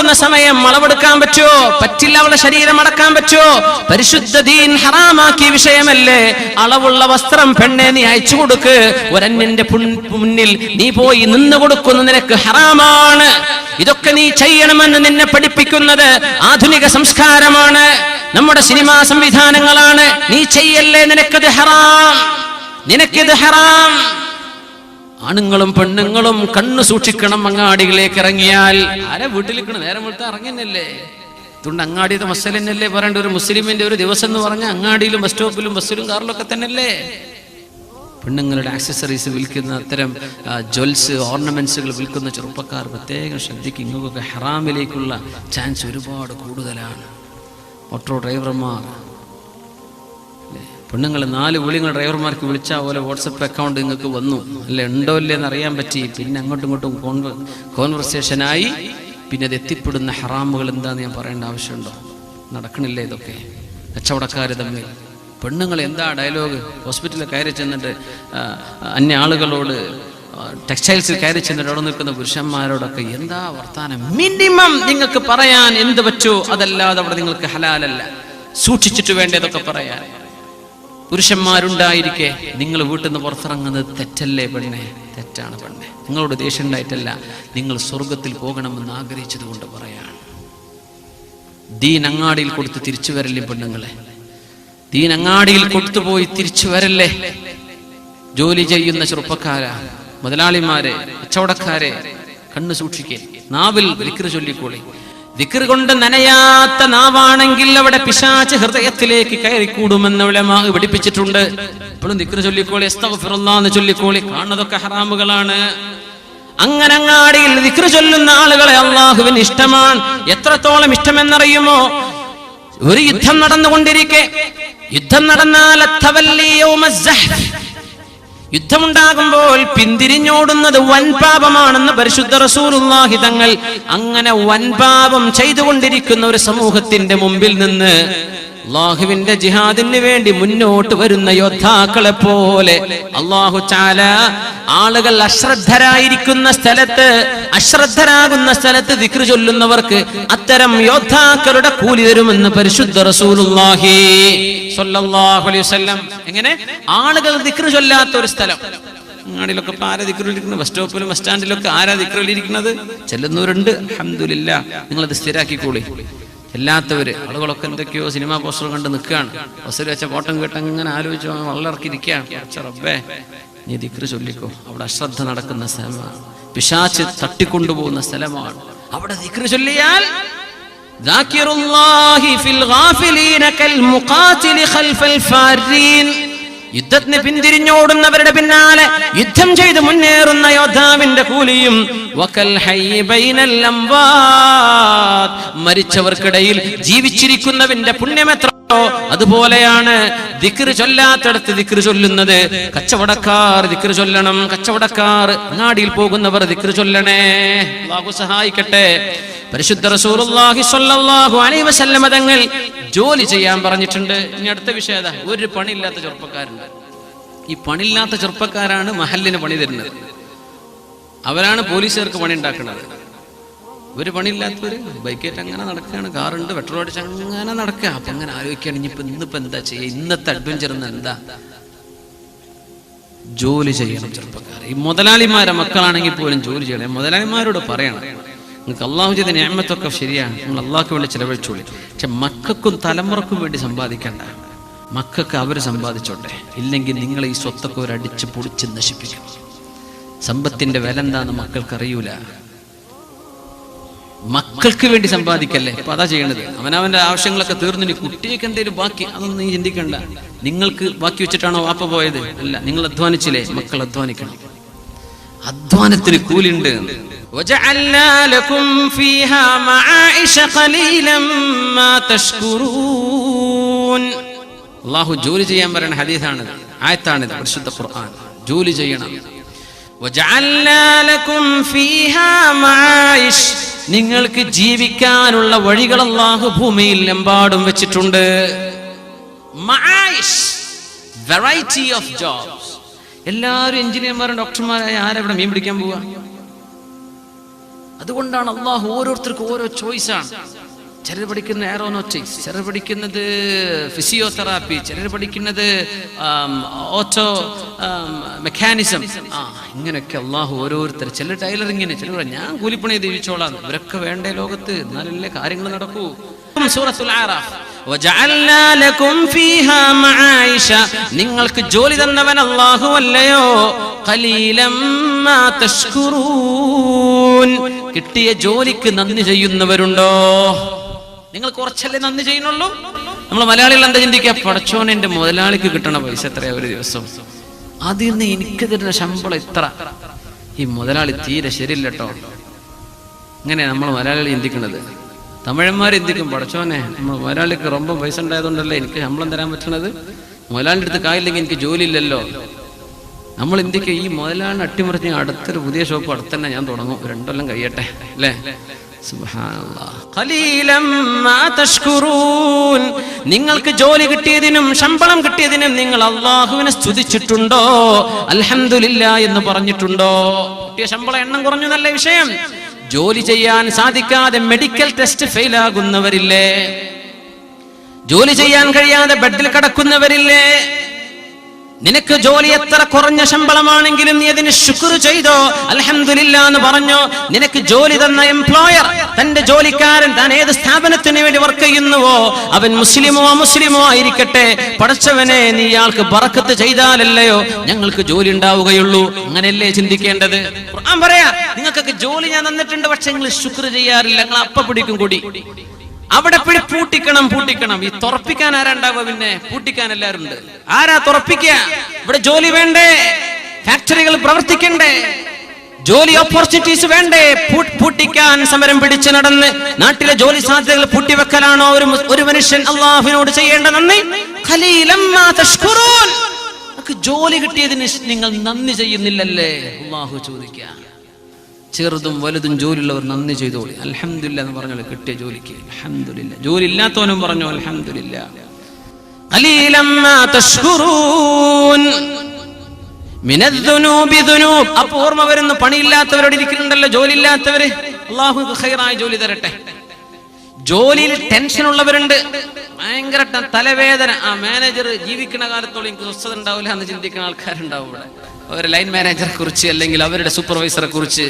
കൊടുക്കുന്ന സമയം അളവെടുക്കാൻ പറ്റുമോ? പറ്റില്ല. അവളുടെ ശരീരം അടക്കാൻ പറ്റുമോ? പരിശുദ്ധ ദീൻ ഹറാമാക്കിയ വിഷയമല്ലേ? അളവുള്ള വസ്ത്രം പെണ്ണെ നീ അയച്ചു കൊടുക്ക്. ഒരന്യന്റെ മുന്നിൽ നീ പോയി നിന്ന് കൊടുക്കുന്ന നിനക്ക് ഹറാമാണ്. ഇതൊക്കെ നീ ചെയ്യണമെന്ന് നിന്നെ പഠിപ്പിക്കുന്നത് ആധുനിക സംസ്കാരമാണ്, നമ്മുടെ സിനിമാ സംവിധാനങ്ങളാണ്. നീ ചെയ്യല്ലേ, നിനക്കത് ഹറാം, നിനക്കിത് ഹറാം. ആണുങ്ങളും പെണ്ണുങ്ങളും കണ്ണു സൂക്ഷിക്കണം. അങ്ങാടികളിലേക്ക് ഇറങ്ങിയാൽ ആരെ വീട്ടിലിരിക്കണം, നേരം വിളിട്ട് ഇറങ്ങുന്നല്ലേ. അതുകൊണ്ട് അങ്ങാടിയത്തെ മസലന്നല്ലേ പറയേണ്ട. ഒരു മുസ്ലിമിന്റെ ഒരു ദിവസം എന്ന് പറഞ്ഞാൽ അങ്ങാടിയിലും ബസ് സ്റ്റോപ്പിലും ബസ്സിലും കാറിലൊക്കെ തന്നെയല്ലേ. പെണ്ണുങ്ങളുടെ ആക്സസറീസ് വിൽക്കുന്ന, അത്തരം ജ്വൽസ് ഓർണമെന്റ്സുകൾ വിൽക്കുന്ന ചെറുപ്പക്കാർ പ്രത്യേകം ശ്രദ്ധിക്കും. ഇങ്ങനെയൊക്കെ ഹറാമിലേക്കുള്ള ചാൻസ് ഒരുപാട് കൂടുതലാണ്. ഓട്ടോ ഡ്രൈവർമാർ, പെണ്ണുങ്ങൾ 4 വിളികൾ ഡ്രൈവർമാർക്ക് വിളിച്ചാൽ പോലെ വാട്സപ്പ് അക്കൗണ്ട് നിങ്ങൾക്ക് വന്നു അല്ലെ, ഉണ്ടോ ഇല്ലേ എന്ന് അറിയാൻ പറ്റി. പിന്നെ അങ്ങോട്ടും ഇങ്ങോട്ടും കോൺവെർസേഷനായി. പിന്നെ അത് എത്തിപ്പെടുന്ന ഹറാമുകൾ എന്താന്ന് ഞാൻ പറയേണ്ട ആവശ്യമുണ്ടോ? നടക്കണില്ലേ ഇതൊക്കെ? കച്ചവടക്കാർ തമ്മിൽ പെണ്ണുങ്ങൾ എന്താ ഡയലോഗ്? ഹോസ്പിറ്റലിൽ കയറി ചെന്നിട്ട് അന്യ ആളുകളോട്, ടെക്സ്റ്റൈൽസിൽ കയറി ചെന്നിട്ട് അവിടെ നിൽക്കുന്ന പുരുഷന്മാരോടൊക്കെ എന്താ വർത്താനം? മിനിമം നിങ്ങൾക്ക് പറയാൻ എന്ത് പറ്റോ അതല്ലാതെ അവിടെ നിങ്ങൾക്ക് ഹലാലല്ല. സൂക്ഷിച്ചിട്ട് വേണ്ടതൊക്കെ പറയാൻ. പുരുഷന്മാരുണ്ടായിരിക്കെ നിങ്ങൾ വീട്ടിൽ നിന്ന് പുറത്തിറങ്ങുന്നത് തെറ്റല്ലേ പെണ്ണെ? തെറ്റാണ് പെണ്ണെ. നിങ്ങളോട് ദേഷ്യം ഉണ്ടായിട്ടല്ല, നിങ്ങൾ സ്വർഗത്തിൽ പോകണമെന്ന് ആഗ്രഹിച്ചത് കൊണ്ട് പറയാണ്. ദീൻ അങ്ങാടിയിൽ കൊടുത്ത് തിരിച്ചു വരല്ലേ പെണ്ണുങ്ങളെ? ദീൻ അങ്ങാടിയിൽ കൊടുത്തുപോയി തിരിച്ചു വരല്ലേ? ജോലി ചെയ്യുന്ന ചെറുപ്പക്കാരാ, മുതലാളിമാരെ, കച്ചവടക്കാരെ, കണ്ണു സൂക്ഷിക്കേ. നാവിൽ ദിക്ർ ചൊല്ലിക്കോളി. ദിക്ർ കൊണ്ട് നനയാത്ത നാവാണെങ്കിൽ അവിടെ പിശാച് ഹൃദയത്തിലേക്ക് കയറിക്കൂടുമെന്ന് ഉലമാ പഠിപ്പിച്ചിട്ടുണ്ട്. ഇപ്പോഴും ദിക്ർ ചൊല്ലിക്കോളി, അസ്തഗ്ഫിറുല്ലാഹ് എന്ന് ചൊല്ലിക്കോളി. കാണുന്നതൊക്കെ ഹറാമുകളാണ്. അങ്ങനെ അങ്ങാടിയിൽ ദിക്ർ ചൊല്ലുന്ന ആളുകളെ അള്ളാഹുവിന് ഇഷ്ടമാണ്. എത്രത്തോളം ഇഷ്ടമെന്നറിയുമോ? ഒരു യുദ്ധം നടന്നുകൊണ്ടിരിക്കെ, യുദ്ധം നടന്നാൽ യുദ്ധമുണ്ടാകുമ്പോൾ പിന്തിരിഞ്ഞോടുന്നത് വൻപാപമാണെന്ന് പരിശുദ്ധ റസൂലുള്ളാഹി തങ്ങൾ. അങ്ങനെ വൻപാപം ചെയ്തുകൊണ്ടിരിക്കുന്ന ഒരു സമൂഹത്തിന്റെ മുമ്പിൽ നിന്ന് അല്ലാഹുവിന്റെ ജിഹാദിന് വേണ്ടി മുന്നോട്ട് വരുന്ന യോദ്ധാക്കളെ പോലെ അല്ലാഹു തആല ആളുകൾ അശ്രദ്ധരായിരിക്കുന്ന സ്ഥലത്ത്, അശ്രദ്ധരാകുന്ന സ്ഥലത്ത് ദിക്ർ ചൊല്ലുന്നവർക്ക് അത്തരം യോദ്ധാക്കളുടെ കൂലി തരുമെന്ന് പരിശുദ്ധ റസൂലുള്ളാഹി സ്വല്ലല്ലാഹു അലൈഹി വസല്ലം. എങ്ങനെ? ആളുകൾ ദിക്ർ ചൊല്ലാത്ത ഒരു സ്ഥലം. അങ്ങാടിയിലൊക്കെ ആരാ ദിക്റിലിരിക്കുന്നത്? ബസ് സ്റ്റോപ്പിലും ബസ് സ്റ്റാൻഡിലൊക്കെ ആരാ ദിക്റിലിരിക്കുന്നത്? ചെല്ലുന്നവരുണ്ട്, അൽഹംദുലില്ലാ. നിങ്ങളത് സ്ഥിരാക്കിക്കോളി. എല്ലാത്തവര് ആളുകളൊക്കെ എന്തൊക്കെയോ സിനിമാ പോസ്റ്റർ കണ്ട് നിൽക്കുകയാണ്. ബസ്സിൽ വെച്ച ഫോട്ടം കേട്ട് അങ്ങനെ ആലോചിച്ചു വളർക്കിരിക്കുകയാണ്. റബ്ബേ, നീ ദിക്ർ ചൊല്ലിക്കോ. അവിടെ അശ്രദ്ധ നടക്കുന്ന സ്ഥലമാണ്, പിശാച് തട്ടിക്കൊണ്ടുപോകുന്ന സ്ഥലമാണ്. അവിടെ ദിക്ർ ചൊല്ലിയാൽ യുദ്ധത്തിന് പിന്തിരിഞ്ഞോടുന്നവരുടെ പിന്നാലെ യുദ്ധം ചെയ്ത് മുന്നേറുന്ന യോദ്ധാവിന്റെ കൂലിയും മരിച്ചവർക്കിടയിൽ ജീവിച്ചിരിക്കുന്നവന്റെ പുണ്യമെത്രയോ അതുപോലെയാണ് ദിക്ർ ചൊല്ലാത്തടത്ത് ദിക്ർ ചൊല്ലുന്നത്. കച്ചവടക്കാർ ദിക്ർ ചൊല്ലണം. കച്ചവടക്കാർ അങ്ങാടിയിൽ പോകുന്നവർ ദിക്ർ ചൊല്ലണേ. അല്ലാഹു സഹായിക്കട്ടെ. പരിശുദ്ധ റസൂലുള്ളാഹി സ്വല്ലല്ലാഹു അലൈഹി വസല്ലം തങ്ങൾ ജോലി ചെയ്യാൻ പറഞ്ഞിട്ടുണ്ട്. ഇനി അടുത്ത വിഷയത, ഒരു പണിയില്ലാത്ത ചെറുപ്പക്കാരുണ്ട്. ഈ പണിയില്ലാത്ത ചെറുപ്പക്കാരാണ് മഹല്ലിന് പണി തരുന്നത്. അവരാണ് പോലീസുകാർക്ക് പണി ഉണ്ടാക്കുന്നത്. ഒരു പണിയില്ലാത്തവര് ബൈക്കേറ്റ് അങ്ങനെ നടക്കുകയാണ്, കാറുണ്ട്, പെട്രോൾ അടിച്ച് അങ്ങനെ നടക്കുക. അപ്പൊ അങ്ങനെ ആലോചിക്കുകയാണ്, ഇന്നിപ്പോ എന്താ ചെയ്യുക? ഇന്നത്തെ അഡ്വഞ്ചർ എന്താ? ജോലി ചെയ്യണം ചെറുപ്പക്കാർ. ഈ മുതലാളിമാരെ മക്കളാണെങ്കിൽ പോലും ജോലി ചെയ്യണം. മുതലാളിമാരോട് പറയണം, നിങ്ങൾക്ക് അള്ളാഹു ചെയ്ത നിഅമത്തൊക്കെ ശരിയാണ്, നിങ്ങൾ അള്ളാഹ്ക്ക് വേണ്ടി ചെലവഴിച്ചോളി. പക്ഷെ മക്കൾക്കും തലമുറക്കും വേണ്ടി സമ്പാദിക്കണ്ട. മക്കൾക്ക് അവർ സമ്പാദിച്ചോട്ടെ. ഇല്ലെങ്കിൽ നിങ്ങൾ ഈ സ്വത്തൊക്കെ ഒരടിച്ച് പൊടിച്ച് നശിപ്പിക്കും. സമ്പത്തിന്റെ വില എന്താന്ന് മക്കൾക്കറിയൂല. മക്കൾക്ക് വേണ്ടി സമ്പാദിക്കല്ലേ. അപ്പൊ അതാ ചെയ്യേണ്ടത്. അവനവന്റെ ആവശ്യങ്ങളൊക്കെ തീർന്നു. കുട്ടിയൊക്കെ എന്തെങ്കിലും ബാക്കി, അതൊന്നും നീ ചിന്തിക്കണ്ട. നിങ്ങൾക്ക് ബാക്കി വെച്ചിട്ടാണോ വാപ്പ പോയത്? അല്ല, നിങ്ങൾ അധ്വാനിച്ചില്ലേ? മക്കൾ അധ്വാനിക്കണം. അധ്വാനത്തിന് കൂലിണ്ട്. അല്ലാഹു ജോലി ചെയ്യാൻ പറയുന്ന ഹദീസാണിത്, ആയത്താണിത്, പരിശുദ്ധ ഖുർആൻ. ജോലി ചെയ്യണം. നിങ്ങൾക്ക് ജീവിക്കാനുള്ള വഴികൾ അല്ലാഹു ഭൂമിയിൽ എമ്പാടും വെച്ചിട്ടുണ്ട്. Variety of jobs. എല്ലാവരും എഞ്ചിനീയർമാരും ഡോക്ടർമാരായ ആരെവിടെ മീൻ പിടിക്കാൻ പോവാ? അതുകൊണ്ടാണ് അള്ളാഹു ഓരോരുത്തർക്കും ഓരോ ചോയ്സാണ്. ചിലർ പഠിക്കുന്ന എയറോനോട്ടിക്സ്, ചിലർ പഠിക്കുന്നത് ഫിസിയോതെറാപ്പി, ചിലർ പഠിക്കുന്നത് ഓട്ടോ മെക്കാനിസം. ഇങ്ങനെയൊക്കെ അള്ളാഹു ഓരോരുത്തർ, ചിലർ ടൈലറിങ്ങിന്, ചിലർ ഞാൻ കൂലിപ്പണി ജീവിച്ചോളാം. ഇവരൊക്കെ വേണ്ടേ ലോകത്ത്, എന്നാലല്ലേ കാര്യങ്ങൾ നടക്കൂ. സൂറത്തുൽ ആറാഫ്, വജഅൽനാ ലക്കും ഫീഹാ മആയിഷ, നിങ്ങൾക്ക് ജോലി തന്നവൻ അല്ലാഹു അല്ലയോ. ഖലീലം മാ തഷ്കുറൂൻ, കിട്ടിയ ജോലിക്ക് നന്ദി ചെയ്യുന്നവരുണ്ടോ? നിങ്ങൾ കുറച്ചല്ലേ നന്ദി ചെയ്യുന്നുള്ളൂ. നമ്മൾ മലയാളികൾ എന്താ ചിന്തിക്കുക? പടച്ചോൻ എന്റെ മുതലാളിക്ക് കിട്ടണ പൈസ എത്രയാ ഒരു ദിവസം, അതിൽ നിന്ന് എനിക്ക് തരുന്ന ശമ്പളം ഇത്ര, ഈ മുതലാളി തീരെ ശരിയില്ല കേട്ടോ. ഇങ്ങനെ നമ്മൾ മലയാളികൾ ചിന്തിക്കുന്നത്. തമിഴന്മാർ ചിന്തിക്കും, പടച്ചോനെ നമ്മൾ മുതലാളിക്ക് ரொம்ப പൈസ ഉണ്ടായതുകൊണ്ടല്ലേ എനിക്ക് ശമ്പളം തരാൻ പറ്റണത്, മുതലാളിൻ്റെ അടുത്ത് കായില്ലെങ്കിൽ എനിക്ക് ജോലി ഇല്ലല്ലോ. നമ്മൾ ഇന്ത്യക്ക് ഈ മുതലാളിനെ അട്ടിമറിച്ച് അടുത്തൊരു പുതിയ ഷോപ്പ് അടുത്തന്നെ ഞാൻ തുടങ്ങും, 2 കൊല്ലം കഴിയട്ടെ അല്ലേ. നിങ്ങൾക്ക് ജോലി കിട്ടിയതിനും ശമ്പളം കിട്ടിയതിനും നിങ്ങൾ അള്ളാഹുവിനെ സ്തുതിച്ചിട്ടുണ്ടോ? അൽഹംദുലില്ലാ എന്ന് പറഞ്ഞിട്ടുണ്ടോ? കിട്ടിയ ശമ്പളം എണ്ണം കുറഞ്ഞു നല്ല വിഷയം. ജോലി ചെയ്യാൻ സാധിക്കാതെ മെഡിക്കൽ ടെസ്റ്റ് ഫെയിലാകുന്നവരില്ലേ? ജോലി ചെയ്യാൻ കഴിയാതെ ബെഡിൽ കിടക്കുന്നവരില്ലേ? നിനക്ക് ജോലി എത്ര കുറഞ്ഞ ശമ്പളമാണെങ്കിലും നീ അതിന് ശുക്ർ ചെയ്തോ, അൽഹംദുലില്ലാ എന്ന് പറഞ്ഞോ. നിനക്ക് ജോലി തന്ന എംപ്ലോയർ, തന്റെ ജോലിക്കാരൻ, താൻ ഏത് സ്ഥാപനത്തിന് വേണ്ടി വർക്ക് ചെയ്യുന്നുവോ അവൻ മുസ്ലിമോ അമുസ്ലിമോ ആയിരിക്കട്ടെ, പടച്ചവനെ നീ ഇയാൾക്ക് ബറക്കത്ത് ചെയ്താലല്ലയോ ഞങ്ങൾക്ക് ജോലി ഉണ്ടാവുകയുള്ളൂ. അങ്ങനെയല്ലേ ചിന്തിക്കേണ്ടത്? ഖുർആൻ പറയാ, നിങ്ങൾക്കൊക്കെ ജോലി ഞാൻ തന്നിട്ടുണ്ട്, പക്ഷെ നിങ്ങൾ ശുക്ർ ചെയ്യാറില്ല, നിങ്ങൾ അപ്പ പിടിക്കും കൂടി. അവിടെ പൂട്ടിക്കണം. ഈ തുറപ്പിക്കാൻ ആരാ ഉണ്ടാവുക? പിന്നെ പൂട്ടിക്കാൻ എല്ലാവരും ഉണ്ട്. ആരാ തുറപ്പിക്കുക? ഇവിടെ ജോലി വേണ്ടേ? ഫാക്ടറികൾ പ്രവർത്തിക്കണ്ടേ? ജോലി ഓപ്പർച്യൂണിറ്റീസ് വേണ്ടേ? പൂട്ടിക്കാൻ സമരം പിടിച്ചു നടന്ന് നാട്ടിലെ ജോലി സാധ്യതകൾ പൂട്ടിവെക്കലാണോ ഒരു മനുഷ്യൻ അള്ളാഹുവിനോട് ചെയ്യേണ്ട നന്ദി? ഖലീലം മാ തഷ്കുറൂൻ, ജോലി കിട്ടിയതിന് നിങ്ങൾ നന്ദി ചെയ്യുന്നില്ലല്ലേ? അള്ളാഹു ചോദിക്കുക. ചെറുതും വലുതും ജോലിയുള്ളവർ നന്ദി ചെയ്തോളി. അൽഹംദുലില്ലാ എന്ന് പറഞ്ഞോളൂ കിട്ടിയ ജോലിക്ക്. അൽഹംദുലില്ലാ. ജോലി ഇല്ലാത്തവനും പറഞ്ഞു അൽഹംദുലില്ലാ. ഖലീലം മാ തഷ്കുറൂൻ മിനദ്ദുനൂബി ദുനൂബ്. അപ്പോൾ ഓർമ്മ വരുന്ന പണിയില്ലാത്തവരോട് ഇരിക്കുന്നുണ്ടല്ലോ, ജോലി ഇല്ലാത്തവര്. അല്ലാഹു ഖൈറായ ജോലി തരട്ടെ. ജോലിയിൽ ടെൻഷൻ ഉള്ളവരുണ്ട്, ഭയങ്കര തലവേദന. ആ മാനേജർ ജീവിക്കുന്ന കാലത്തോളം എനിക്ക് സ്വസ്ഥത ഉണ്ടാവില്ല എന്ന് ചിന്തിക്കുന്ന ആൾക്കാരുണ്ടാവും ഇവിടെ. അവരുടെ ലൈൻ മാനേജറെ കുറിച്ച് അല്ലെങ്കിൽ അവരുടെ സൂപ്പർവൈസറെ കുറിച്ച്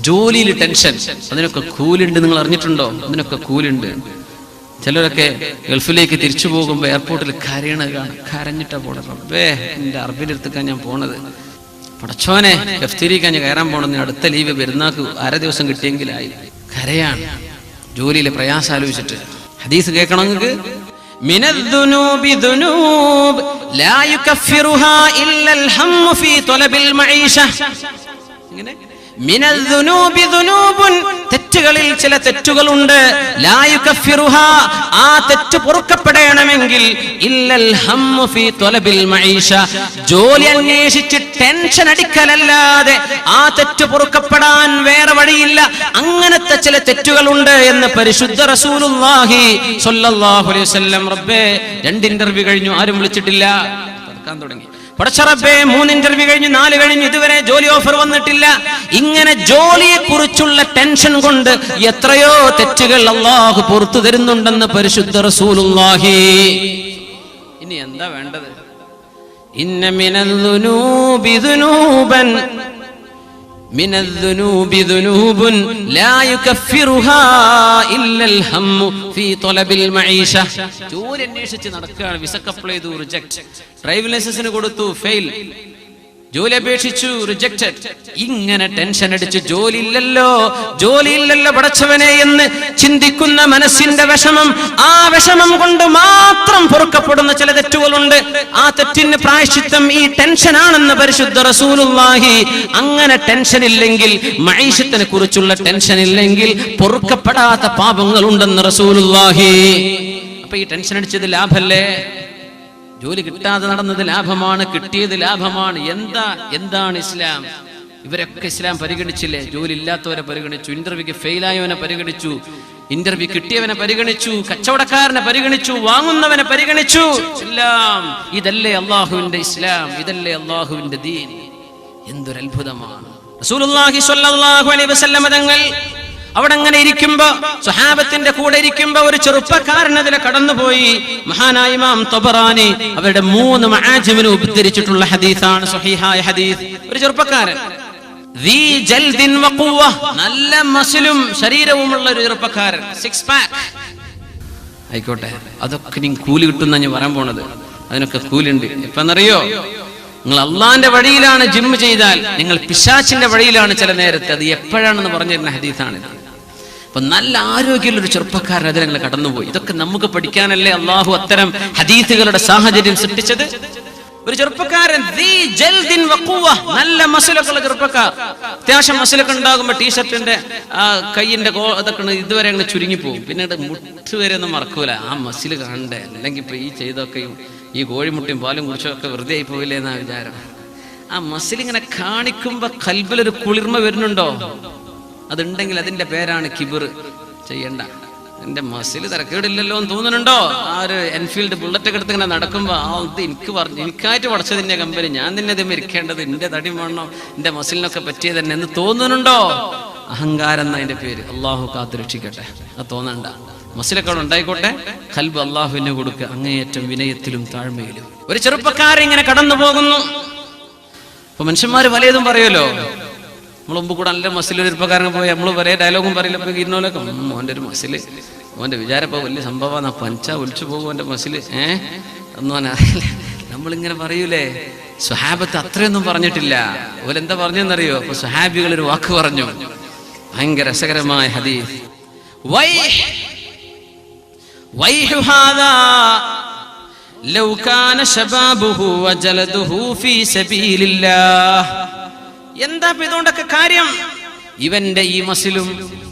ജോലിയിൽ ടെൻഷൻ. അതിനൊക്കെ കൂലുണ്ട്, നിങ്ങൾ അറിഞ്ഞിട്ടുണ്ടോ? അതിനൊക്കെ കൂലുണ്ട്. ചിലരൊക്കെ ഗൾഫിലേക്ക് തിരിച്ചു പോകുമ്പോൾ എയർപോർട്ടിൽ കരയണത് കാണാം. കരഞ്ഞിട്ടാ പോണത്. റബ്ബേ, എന്റെ അറബിലെടുത്തേക്കാൻ ഞാൻ പോണത്, പടച്ചോനെ ഗഫ്തിരിക്കാൻ ഞാൻ കയറാൻ പോണെന്ന്, അടുത്ത ലീവ് പെരുന്നാക്ക് 1/2 ദിവസം കിട്ടിയെങ്കിലായി. കരയാണ് ജോലിയിലെ പ്രയാസം ആലോചിച്ചിട്ട്. ഹദീസ് കേൾക്കണം നിങ്ങൾക്ക്. മിനദ്ദുനൂബി ദുനൂബ് ലാ യുകഫിറുഹാ ഇല്ലൽ ഹമ്മു ഫീ ത്വലബിൽ മഈശ. ഇങ്ങനെ മിനദ്ദുനൂബി ദുനൂബുൻ, തെറ്റുകളിൽ ചില തെറ്റുകളുണ്ട്. ലാ യുകഫിറുഹാ, ആ തെറ്റ് പൊറുക്കപ്പെടണമെങ്കിൽ ഇല്ലൽ ഹമ്മു ഫീ ത്വലബിൽ മഈശ, ജോലി അന്വേഷിച്ച് ടെൻഷൻ അടിക്കലല്ലാതെ ആ തെറ്റ് പൊറുക്കപ്പെടാൻ വേറെ വഴിയില്ല. അങ്ങനത്തെ ചില തെറ്റുകളുണ്ട് എന്ന് പരിശുദ്ധ റസൂലുള്ളാഹി സ്വല്ലല്ലാഹു അലൈഹി വസല്ലം. റബ്ബേ, 2 ഇന്റർവ്യൂ കഴിഞ്ഞു, ആരും വിളിച്ചിട്ടില്ല. തർക്കാൻ തുടങ്ങി. പടച്ചറബ്ബേ, 3 ഇന്റർവ്യൂ കഴിഞ്ഞു, 4 കഴിഞ്ഞു, ഇതുവരെ ജോലി ഓഫർ വന്നിട്ടില്ല. ഇങ്ങനെ ജോലിയെ കുറിച്ചുള്ള ടെൻഷൻ കൊണ്ട് എത്രയോ തെറ്റുകൾ അല്ലാഹു പുറത്തു തരുന്നുണ്ടെന്ന് പരിശുദ്ധ റസൂലുള്ളാഹി. ഇനി എന്താ വേണ്ടത്? ഇന്ന മിനദ്ദുനൂബി ദുനൂബൻ മിനദ്ദുനൂബി ദുനൂബുൻ ലാ യുകഫിറുഹാ ഇല്ലൽ ഹമ്മു ഫീ ത്വലബിൽ മഈശ. ജോലി അന്വേഷിച്ച് നടക്കുകയാണ്, വിസക്ക് അപ്ലൈ ചെയ്തു, റിജക്ട്. ഡ്രൈവിംഗ് ലൈസൻസിന് കൊടുത്തു, ഫെയിൽ. ജോലി അപേക്ഷിച്ചു, റിജക്റ്റഡ്. ഇങ്ങനെ ടെൻഷൻ അടിച്ച് ജോലിയില്ലല്ലോ പടച്ചവനെ എന്ന് ചിന്തിക്കുന്ന മനസ്സിന്റെ വിഷമം, ആ വിഷമം കൊണ്ട് മാത്രം പൊറുക്കപ്പെടുന്ന ചില തെറ്റുകളുണ്ട്. ആ തെറ്റിന് പ്രായശ്ചിത്തം ഈ ടെൻഷൻ ആണെന്ന് പരിശുദ്ധ റസൂലുള്ളാഹി. അങ്ങനെ ടെൻഷൻ ഇല്ലെങ്കിൽ, മഈശത്തിനെ കുറിച്ചുള്ള ടെൻഷൻ ഇല്ലെങ്കിൽ പൊറുക്കപ്പെടാത്ത പാപങ്ങൾ ഉണ്ടെന്ന് റസൂലുള്ളാഹി. അപ്പൊ ഈ ടെൻഷൻ അടിച്ചത് ലാഭല്ലേ? ജോലി കിട്ടാതെ നടന്നത് ലാഭമാണ്, കിട്ടിയത് ലാഭമാണ്. എന്താണ് ഇസ്ലാം? ഇവരൊക്കെ ഇസ്ലാം പരിഗണിച്ചില്ലേ? ജോലി ഇല്ലാത്തവരെ പരിഗണിച്ചു, ഇന്റർവ്യൂക്ക് ഫെയിലായവനെ പരിഗണിച്ചു, ഇന്റർവ്യൂ കിട്ടിയവനെ പരിഗണിച്ചു, കച്ചവടക്കാരനെ പരിഗണിച്ചു, വാങ്ങുന്നവനെ പരിഗണിച്ചു. എല്ലാം ഇതല്ലേ അള്ളാഹുവിന്റെ ഇസ്ലാം? ഇതല്ലേ അള്ളാഹുവിന്റെ ദീൻ? എന്തൊരത്ഭുതമാണ്! റസൂലുള്ളാഹി സ്വല്ലല്ലാഹു അലൈഹി വസല്ലം തങ്ങൾ അവിടെ അങ്ങനെ ഇരിക്കുമ്പോ, സ്വഹാബത്തിന്റെ കൂടെ ഇരിക്കുമ്പോ ഒരു ചെറുപ്പക്കാരൻ അതിലെ കടന്നുപോയി. മഹാനായ ഇമാം തബറാനി അവരുടെ 3 മആജിമിനെ ഉദ്ധരിച്ചിട്ടുള്ള ഹദീസാണ്, സ്വഹീഹായ ഹദീസ്. ഒരു ചെറുപ്പക്കാരൻ ദീ ജൽദിൻ വഖുവ, നല്ല മസിലും ശരീരവുമുള്ള ഒരു ചെറുപ്പക്കാരൻ, 6 പാക്ക് ആയിക്കോട്ടെ. അതൊക്കെ നിങ്ങൾ കൂലി കിട്ടുന്ന ഞാൻ പറയാൻ പോണത്. അതിനൊക്കെ കൂലിണ്ട്. ഇപ്പെന്നറിയോ, നിങ്ങൾ അള്ളാന്റെ വഴിയിലാണ് ജിം ചെയ്താൽ നിങ്ങൾ പിശാചിന്റെ വഴിയിലാണ് ചില നേരത്തെ. അത് എപ്പോഴാണെന്ന് പറഞ്ഞിരുന്ന ഹദീസാണ്. അപ്പൊ നല്ല ആരോഗ്യമുള്ള ഒരു ചെറുപ്പക്കാരൻ അതിൽ ഞങ്ങൾ കടന്നുപോയി. ഇതൊക്കെ നമുക്ക് പഠിക്കാനല്ലേ അള്ളാഹു അത്തരം ഹദീസുകളുടെ സാഹചര്യം സൃഷ്ടിച്ചത്. ഒരു ചെറുപ്പക്കാരൻ നല്ല മസിലൊക്കെ ഉള്ള ചെറുപ്പക്കാർ, അത്യാവശ്യം മസിലൊക്കെ ഉണ്ടാകുമ്പോ ടീഷർട്ടിന്റെ കൈയിന്റെ അതൊക്കെ ഇതുവരെ അങ്ങനെ ചുരുങ്ങിപ്പോകും. പിന്നീട് മുട്ടുവരെ ഒന്നും മറക്കൂല. ആ മസിൽ കാണണ്ടേ, അല്ലെങ്കിൽ ഇപ്പൊ ഈ ചെയ്തൊക്കെയും ഈ കോഴിമുട്ടയും പാലും കുടിച്ചൊക്കെ വെറുതെ ആയി പോയില്ലേ എന്നാ വിചാരം. ആ മസിലിങ്ങനെ കാണിക്കുമ്പോ കൽബിലൊരു കുളിർമ വരുന്നുണ്ടോ? അതുണ്ടെങ്കിൽ അതിന്റെ പേരാണ് കിബിർ. ചെയ്യണ്ട, എന്റെ മസിൽ തിരക്കേടില്ലല്ലോ എന്ന് തോന്നുന്നുണ്ടോ? ആ ഒരു എൻഫീൽഡ് ബുള്ളറ്റ് ഒക്കെ എടുത്ത് ഇങ്ങനെ നടക്കുമ്പോ ഇത് എനിക്കായിട്ട് പഠിച്ചതിന്റെ കമ്പനി, ഞാൻ തന്നെ ഇത് മരിക്കേണ്ടത്, എന്റെ തടി വേണോ, എന്റെ മസിലിനൊക്കെ പറ്റിയത് തന്നെ എന്ന് തോന്നുന്നുണ്ടോ? അഹങ്കാരം എന്ന അതിന്റെ പേര്. അള്ളാഹു കാത്തുരക്ഷിക്കട്ടെ. അത് തോന്നണ്ട. മസിലൊക്കെ ഉണ്ടായിക്കോട്ടെ, ഖൽബ് അള്ളാഹുവിന് കൊടുക്കുക, അങ്ങേയറ്റം വിനയത്തിലും താഴ്മയിലും. ഒരു ചെറുപ്പക്കാരൻ ഇങ്ങനെ കടന്നു പോകുന്നു. അപ്പൊ മനുഷ്യന്മാര് പലതും പറയുമല്ലോ. നമ്മൾ മുമ്പ് കൂടെ നല്ല മസിലൊരു ചെറുപ്പക്കാരൻ പോയി നമ്മൾ ഒരേ ഡയലോഗും പറയില്ല. ഇപ്പൊ ഇരുന്നോലൊക്കെ മോന്റെ ഒരു മസില്, മോന്റെ വിചാരപ്പോ വലിയ സംഭവം, പഞ്ച ഒളിച്ചു പോകും എന്റെ മസില്, ഒന്നും അറിയില്ല. നമ്മളിങ്ങനെ പറയൂലേ. സ്വഹാബത്ത് അത്രയൊന്നും പറഞ്ഞിട്ടില്ല. ഓരെന്താ പറഞ്ഞെന്നറിയോ? അപ്പൊ സ്വഹാബികൾ ഒരു വാക്ക് പറഞ്ഞു, ഭയങ്കര രസകരമായ ഹദീസ്. വൈഹു ഹാദാ ലൗ കാന ശബാബുഹു വജലദുഹു ഫീ സബീലില്ലാഹ്. എന്താ ഇതുകൊണ്ടൊക്കെ കാര്യം? ഇവന്റെ ഈ മസിലും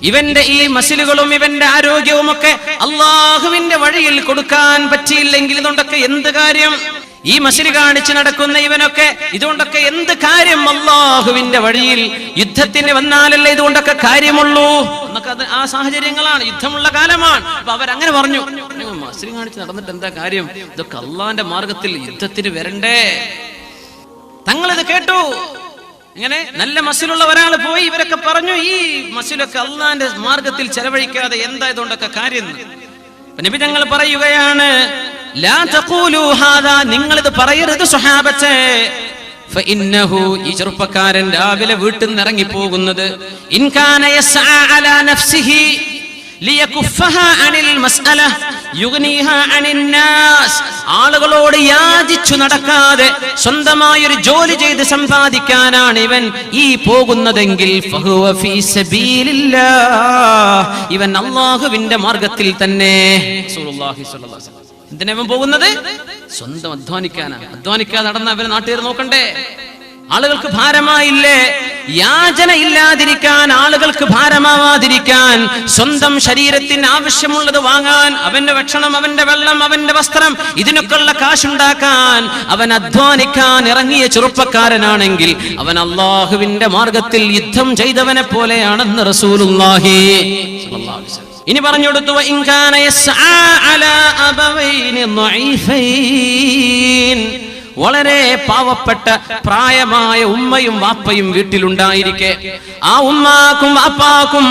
ഇവന്റെ ഈ മസിലുകളും ഇവന്റെ ആരോഗ്യവും ഒക്കെ അള്ളാഹുവിന്റെ വഴിയിൽ കൊടുക്കാൻ പറ്റിയില്ലെങ്കിൽ ഇതുകൊണ്ടൊക്കെ എന്ത് കാര്യം? ഈ മസിൽ കാണിച്ച് നടക്കുന്ന ഇവനൊക്കെ ഇതുകൊണ്ടൊക്കെ എന്ത് കാര്യം? അള്ളാഹുവിന്റെ വഴിയിൽ യുദ്ധത്തിന് വന്നാലല്ലേ ഇതുകൊണ്ടൊക്കെ കാര്യമുള്ളൂ എന്നൊക്കെ. അത് ആ സാഹചര്യങ്ങളാണ്, യുദ്ധമുള്ള കാലമാണ്. അപ്പൊ അവരങ്ങനെ പറഞ്ഞു, മസിൽ കാണിച്ച് നടന്നിട്ട് എന്താ കാര്യം? ഇതൊക്കെ അള്ളാന്റെ മാർഗത്തിൽ യുദ്ധത്തിന് വരണ്ടേ. തങ്ങളിത് കേട്ടു. ഇങ്ങനെ നല്ല മസിലുള്ള ഒരാൾ പോയി ഇവരൊക്കെ പറഞ്ഞു, ഈ മസിലൊക്കെ അള്ളാന്റെ മാർഗത്തിൽ ചെലവഴിക്കാതെ എന്താ ഇതുകൊണ്ടൊക്കെ കാര്യം? നബി തങ്ങൾ പറയുകയാണ്, ലാ തഖൂലു ഹാദാ, നിങ്ങളിത് പറയരുത് സ്വഹാബത്തെ. ഫഇന്നഹു, ഈ ചെറുപ്പക്കാരൻ രാവിലെ വീട്ടിൽ നിന്ന് ഇറങ്ങി പോകുന്നത്, ഇൻ കാന യസ്ആ അലാ നഫ്സിഹി ലിയകുഫഹാ അനിൽ മസ്അല യുഗ്നിഹാ അനിൻ നാസ്, ആളുകളോട് യാചിച്ചു നടക്കാതെ സ്വന്തമായൊരു ജോലി ചെയ്ത് സമ്പാദിക്കാനാണ് ഇവൻ ഈ പോകുന്നതെങ്കിൽ ഫഹുവ ഫീ സബീലില്ലാഹ്, ഇവൻ അല്ലാഹുവിന്റെ മാർഗത്തിൽ തന്നെ. റസൂലുള്ളാഹി സ്വല്ലല്ലാഹു അലൈഹി വസല്ലം എന്തിനാ ഇവൻ പോകുന്നത്? സ്വന്തം അധ്വാനിക്കാനാണ്. അധ്വാനിക്കാതെ നടന്ന അവരെ നാട്ടുകാർ നോക്കണ്ടേ? ആളുകൾക്ക് ഭാരമായില്ലേ? യാചന ഇല്ലാതിരിക്കാൻ, ആളുകൾക്ക് ഭാരമാവാതിരിക്കാൻ, സ്വന്തം ശരീരത്തിന് ആവശ്യമുള്ളത് വാങ്ങാൻ, അവന്റെ ഭക്ഷണം, അവന്റെ വെള്ളം, അവന്റെ വസ്ത്രം, ഇതിനൊക്കെയുള്ള കാശുണ്ടാക്കാൻ അവൻ അധ്വാനിക്കാൻ ഇറങ്ങിയ ചെറുപ്പക്കാരനാണെങ്കിൽ അവൻ അള്ളാഹുവിന്റെ മാർഗത്തിൽ യുദ്ധം ചെയ്തവനെ പോലെയാണെന്ന് റസൂലുള്ളാഹി സ്വല്ലല്ലാഹു അലൈഹി വസല്ലം. ഇനി പറഞ്ഞു കൊടുത്തു, ഇൻ കാന യസ്ആ അലാ അബവൈനി ളഈഫൈൻ, വളരെ പാവപ്പെട്ട പ്രായമായ ഉമ്മയും വാപ്പയും വീട്ടിലുണ്ടായിരിക്കെ ആ ഉമ്മാക്കും വാപ്പാക്കും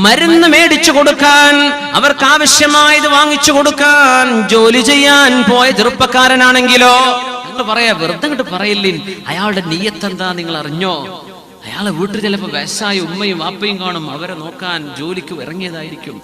മരുന്ന് മേടിച്ചു കൊടുക്കാൻ, അവർക്ക് ആവശ്യമായത് വാങ്ങിച്ചു കൊടുക്കാൻ ജോലി ചെയ്യാൻ പോയ ചെറുപ്പക്കാരനാണെങ്കിലോ, നിങ്ങൾ പറയാ, വെറുതെ ഇങ്ങോട്ട് പറയില്ലേ, അയാളുടെ നിയ്യത്ത് എന്താ നിങ്ങൾ അറിഞ്ഞോ? അയാളെ വീട്ടിൽ ചിലപ്പോ വയസ്സായ ഉമ്മയും വാപ്പയും കാണും, അവരെ നോക്കാൻ ജോലിക്ക് ഇറങ്ങിയതായിരിക്കും.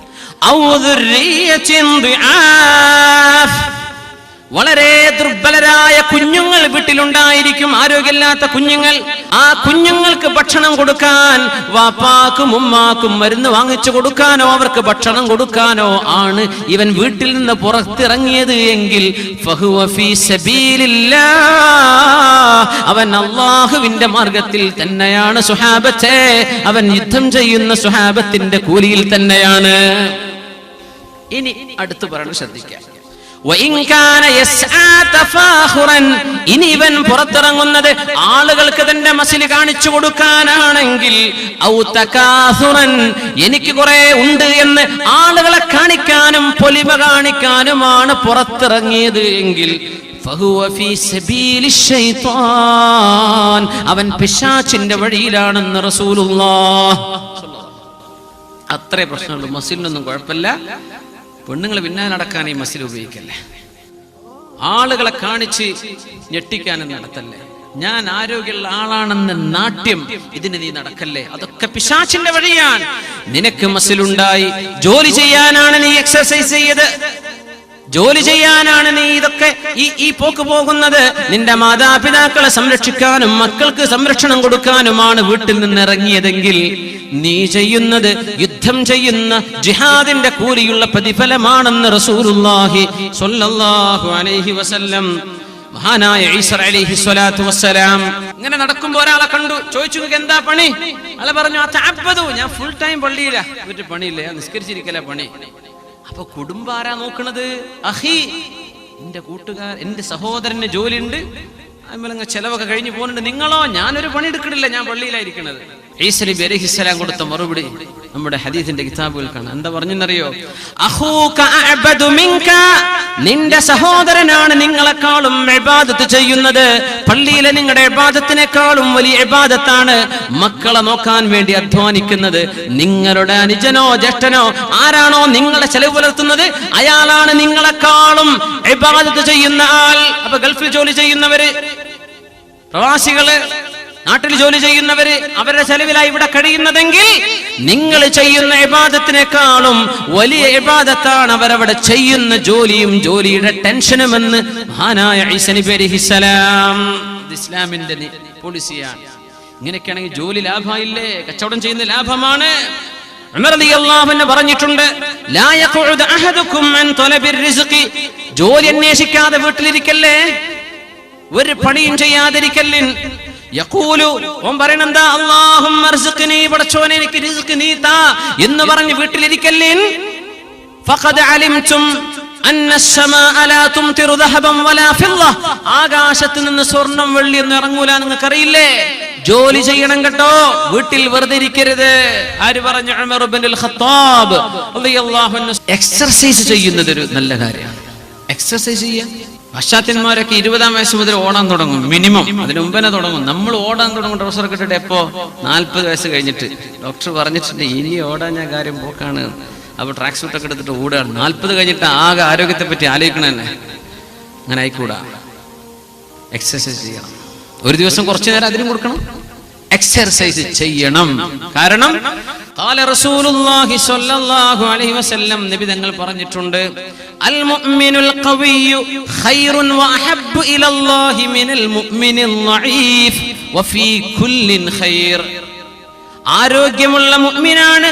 വളരെ ദുർബലരായ കുഞ്ഞുങ്ങൾ വീട്ടിലുണ്ടായിരിക്കും, ആരോഗ്യമില്ലാത്ത കുഞ്ഞുങ്ങൾ. ആ കുഞ്ഞുങ്ങൾക്ക് ഭക്ഷണം കൊടുക്കാൻ, വാപ്പാക്കും ഉമ്മാക്കും മരുന്ന് വാങ്ങിച്ചു കൊടുക്കാനോ അവർക്ക് ഭക്ഷണം കൊടുക്കാനോ ആണ് ഇവൻ വീട്ടിൽ നിന്ന് പുറത്തിറങ്ങിയത് എങ്കിൽ ഫഹുവ ഫീ സബീലില്ലാഹ്, അവൻ അല്ലാഹുവിന്റെ മാർഗത്തിൽ തന്നെയാണ്. സുഹാബത്തെ, അവൻ യുദ്ധം ചെയ്യുന്ന സുഹാബത്തിന്റെ കൂലിയിൽ തന്നെയാണ്. ഇനി അടുത്ത് പറയണം, ശ്രദ്ധിക്കാം. ഇനി ഇവൻ പുറത്തിറങ്ങുന്നത് ആളുകൾക്ക് തന്റെ മസിൽ കാണിച്ചു കൊടുക്കാനാണെങ്കിൽ, എനിക്ക് കുറെ ഉണ്ട് എന്ന് ആളുകളെ കാണിക്കാനും പൊലിമ കാണിക്കാനുമാണ് പുറത്തിറങ്ങിയത് എങ്കിൽ ഫഹുവ ഫീ സബീലിശ് ശൈത്വാൻ, അവൻ പിശാചിന്റെ വഴിയിലാണെന്ന് റസൂലുള്ളാഹ്. അത്രേ പ്രശ്നമുള്ളൂ. മസിലിനൊന്നും കുഴപ്പമില്ല. പെണ്ണുങ്ങൾ പിന്നാലെ നടക്കാൻ ഈ മസിൽ ഉപയോഗിക്കല്ലേ. ആളുകളെ കാണിച്ച് ഞെട്ടിക്കാനും നടത്തല്ലേ. ഞാൻ ആരോഗ്യമുള്ള ആളാണെന്ന് നാട്യം ഇതിന് നീ നടക്കല്ലേ. അതൊക്കെ പിശാചിന്റെ വഴിയാണ്. നിനക്ക് മസിലുണ്ടായി, ജോലി ചെയ്യാനാണ് നീ എക്സർസൈസ് ചെയ്ത്, ജോലി ചെയ്യാനാണ് നീ ഇതൊക്കെ ഈ പോക്ക് പോകുന്നത്. നിന്റെ മാതാപിതാക്കളെ സംരക്ഷിക്കാനും മക്കൾക്ക് സംരക്ഷണം കൊടുക്കാനുമാണ് വീട്ടിൽ നിന്ന് ഇറങ്ങിയതെങ്കിൽ നീ ചെയ്യുന്നത് യുദ്ധം ചെയ്യുന്ന ജിഹാദിന്റെ കൂലിയുള്ള പ്രതിഫലമാണെന്ന് റസൂലുള്ളാഹി സ്വല്ലല്ലാഹു അലൈഹി വസല്ലം. മഹാനായ ഈസ അലൈഹി സ്വലാത്തു വസ്സലാം ഇങ്ങനെ നടക്കുമ്പോ ഒരാളെ കണ്ടു, ചോദിച്ചു എന്താ പണി? അയാൾ പറഞ്ഞു അതഅബ്ബദു, ഞാൻ ഫുൾ ടൈം പള്ളിയില്ല, എന്നിട്ട് പണിയില്ല, ഞാൻ നിസ്കരിച്ചിരിക്കല പണി. അപ്പൊ കുടുംബം ആരാ നോക്കണത്? അഹി, എന്റെ കൂട്ടുകാർ, എന്റെ സഹോദരന് ജോലിയുണ്ട്, അതുപോലെ ചെലവൊക്കെ കഴിഞ്ഞു പോകുന്നുണ്ട്. നിങ്ങളോ? ഞാനൊരു പണി എടുക്കണില്ല, ഞാൻ പള്ളിയിലായിരിക്കണത്. ഈസ നബി അലൈഹിസ്സലാം കൊടുത്ത മറുപടി നമ്മുടെ ഹദീസിന്റെ കിതാബുകൾ കാണാം. എന്താ പറഞ്ഞെന്നറിയോ? അഖൂക അഅബദു മിൻക, നിന്റെ സഹോദരനാണ് നിങ്ങളെക്കാളും ഇബാദത്ത് ചെയ്യുന്നത്. പള്ളിയിലെ നിങ്ങളുടെ ഇബാദത്തിനേക്കാളും വലിയ ഇബാദത്താണ് മക്കളെ നോക്കാൻ വേണ്ടി അധ്വാനിക്കുന്നത്. നിങ്ങളുടെ അനുജനോ ജ്യേഷ്ഠനോ ആരാണോ നിങ്ങളെ ചെലവ് പുലർത്തുന്നത്, അയാളാണ് നിങ്ങളെക്കാളും ഇബാദത്ത് ചെയ്യുന്ന ആൾ. അപ്പൊ ഗൾഫിൽ ജോലി ചെയ്യുന്നവര്, പ്രവാസികള്, നാട്ടിൽ ജോലി ചെയ്യുന്നവര്, അവരുടെ ചെലവിലായി ഇവിടെ കഴിയുന്നതെങ്കിൽ നിങ്ങൾ ചെയ്യുന്ന ഇബാദത്തിനേക്കാളും വലിയ ഇബാദത്താണ് അവരവിടെ ചെയ്യുന്ന ജോലിയും ജോലിയുടെ ടെൻഷനുമെന്ന് മഹാനായ ഈസ നബി അലൈഹിസ്സലാം. ഇസ്ലാമിന്റെ പോളിസിയാണ്. ഇങ്ങനെയൊക്കെയാണെങ്കിൽ ജോലി ലാഭമായില്ലേ? കച്ചവടം ചെയ്യുന്ന ലാഭമാണ്. ഉമർ റളിയല്ലാഹു അൻഹു പറഞ്ഞിട്ടുണ്ട്, ലാ യഖഉദു അഹദുകും അൻ തലബിർ റിസ്ഖി, ജോലി അന്വേഷിക്കാതെ വീട്ടിലിരിക്കല്ലേ, ഒരു പണിയും ചെയ്യാതിരിക്കല്ലിൻ. യഖൂലു, ഓൻ പറയണെന്താ? അല്ലാഹുമ്മ അർസിഖ്നി, പടച്ചോനെ എനിക്ക് റിസ്ക് നീ താ എന്ന് പറഞ്ഞ് വീട്ടിലിരിക്കല്ലിൻ. ഫഖദ് അലിംതും അന്ന അസ്സമാഅ ലാ തുംതിറു ദഹബൻ വലാ ഫിദ്ദ, ആകാശത്ത് നിന്ന് സ്വർണം വെള്ളിയൊന്നും ഇറങ്ങൂല, നിങ്ങൾക്ക് അറിയില്ലേ? ജോലി ചെയ്യണം കേട്ടോ, വീട്ടിൽ വെറുതെ ഇരിക്കരുത്. ആര് പറഞ്ഞു? ഉമർ ഇബ്നുൽ ഖത്താബ് റളിയല്ലാഹു അൻഹു. എക്സർസൈസ് ചെയ്യുന്നത് ഒരു നല്ല കാര്യമാണ്. എക്സർസൈസ് ചെയ്യാൻ പാശ്ചാത്യന്മാരൊക്കെ 20-ാം വയസ്സ് മുതൽ ഓടാൻ തുടങ്ങും, മിനിമം. അതിന് മുമ്പേ തുടങ്ങും. നമ്മൾ ഓടാൻ തുടങ്ങും ട്രൗസർ ഇട്ടിട്ട് എപ്പോ? 40 വയസ്സ് കഴിഞ്ഞിട്ട്. ഡോക്ടർ പറഞ്ഞിട്ടുണ്ട് ഇനി ഓടാൻ ഞാൻ കാര്യം പോക്കാണ്. അപ്പൊ ട്രാക്ക് സൂട്ടൊക്കെ എടുത്തിട്ട് ഓടുകയാണ്. 40 കഴിഞ്ഞിട്ട് ആകെ ആരോഗ്യത്തെ പറ്റി ആലോചിക്കണ തന്നെ. അങ്ങനെ ആയിക്കൂടാ. എക്സർസൈസ് ചെയ്യണം. ഒരു ദിവസം കുറച്ചു നേരം അതിനും കൊടുക്കണം. എക്സർസൈസ് ചെയ്യണം. കാരണം ഖാല റസൂലുള്ളാഹി സ്വല്ലല്ലാഹു അലൈഹി വസല്ലം, നബി തങ്ങൾ പറഞ്ഞിട്ടുണ്ട്, അൽ മുഅ്മിനുൽ ഖവിയ്യു ഖൈറുൻ വ അഹബ്ബു ഇലല്ലാഹി മിനൽ മുഅ്മിനിൽ ളഈഫ് വഫീ കുല്ലിൻ ഖൈർ. ആരോഗ്യമുള്ള മുഅ്മിനാണ്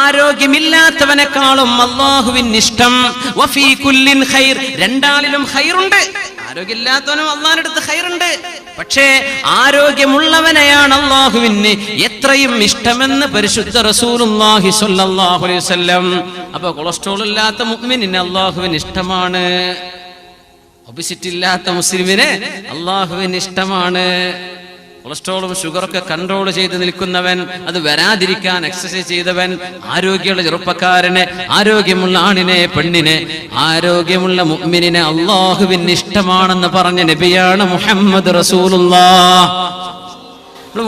ആരോഗ്യമില്ലാത്തവനേക്കാളും അല്ലാഹുവിന് ഇഷ്ടം. വഫീ കുല്ലിൻ ഖൈർ, രണ്ടാളിലും ഖൈറുണ്ട്. ആരോഗ്യമില്ലാത്തവനും അല്ലാഹുവിന്റെ അടുത്ത് ഖൈറുണ്ട്. പക്ഷേ ആരോഗ്യമുള്ളവനെയാണ് അല്ലാഹുവിന് എത്രയും ഇഷ്ടമെന്ന് പരിശുദ്ധ റസൂലുള്ളാഹി സ്വല്ലല്ലാഹു അലൈഹി വസല്ലം. അപ്പൊ കൊളസ്ട്രോൾ ഇല്ലാത്ത മുഅ്മിനിനെ അല്ലാഹുവിന് ഇഷ്ടമാണ്. ഒബിസിറ്റി ഇല്ലാത്ത മുസ്ലിമിനെ അല്ലാഹുവിന് ഇഷ്ടമാണ്. കൊളസ്ട്രോളും ഷുഗറൊക്കെ കൺട്രോൾ ചെയ്ത് നിൽക്കുന്നവൻ, അത് വരാതിരിക്കാൻ എക്സസൈസ് ചെയ്തവൻ, ആരോഗ്യമുള്ള ചെറുപ്പക്കാരനെ, ആരോഗ്യമുള്ള ആണിനെ, പെണ്ണിനെ, ആരോഗ്യമുള്ള മുഅ്മിനിനെ അല്ലാഹുവിന് ഇഷ്ടമാണെന്ന് പറഞ്ഞ നബിയാണ് മുഹമ്മദ് റസൂലുള്ളാഹ്.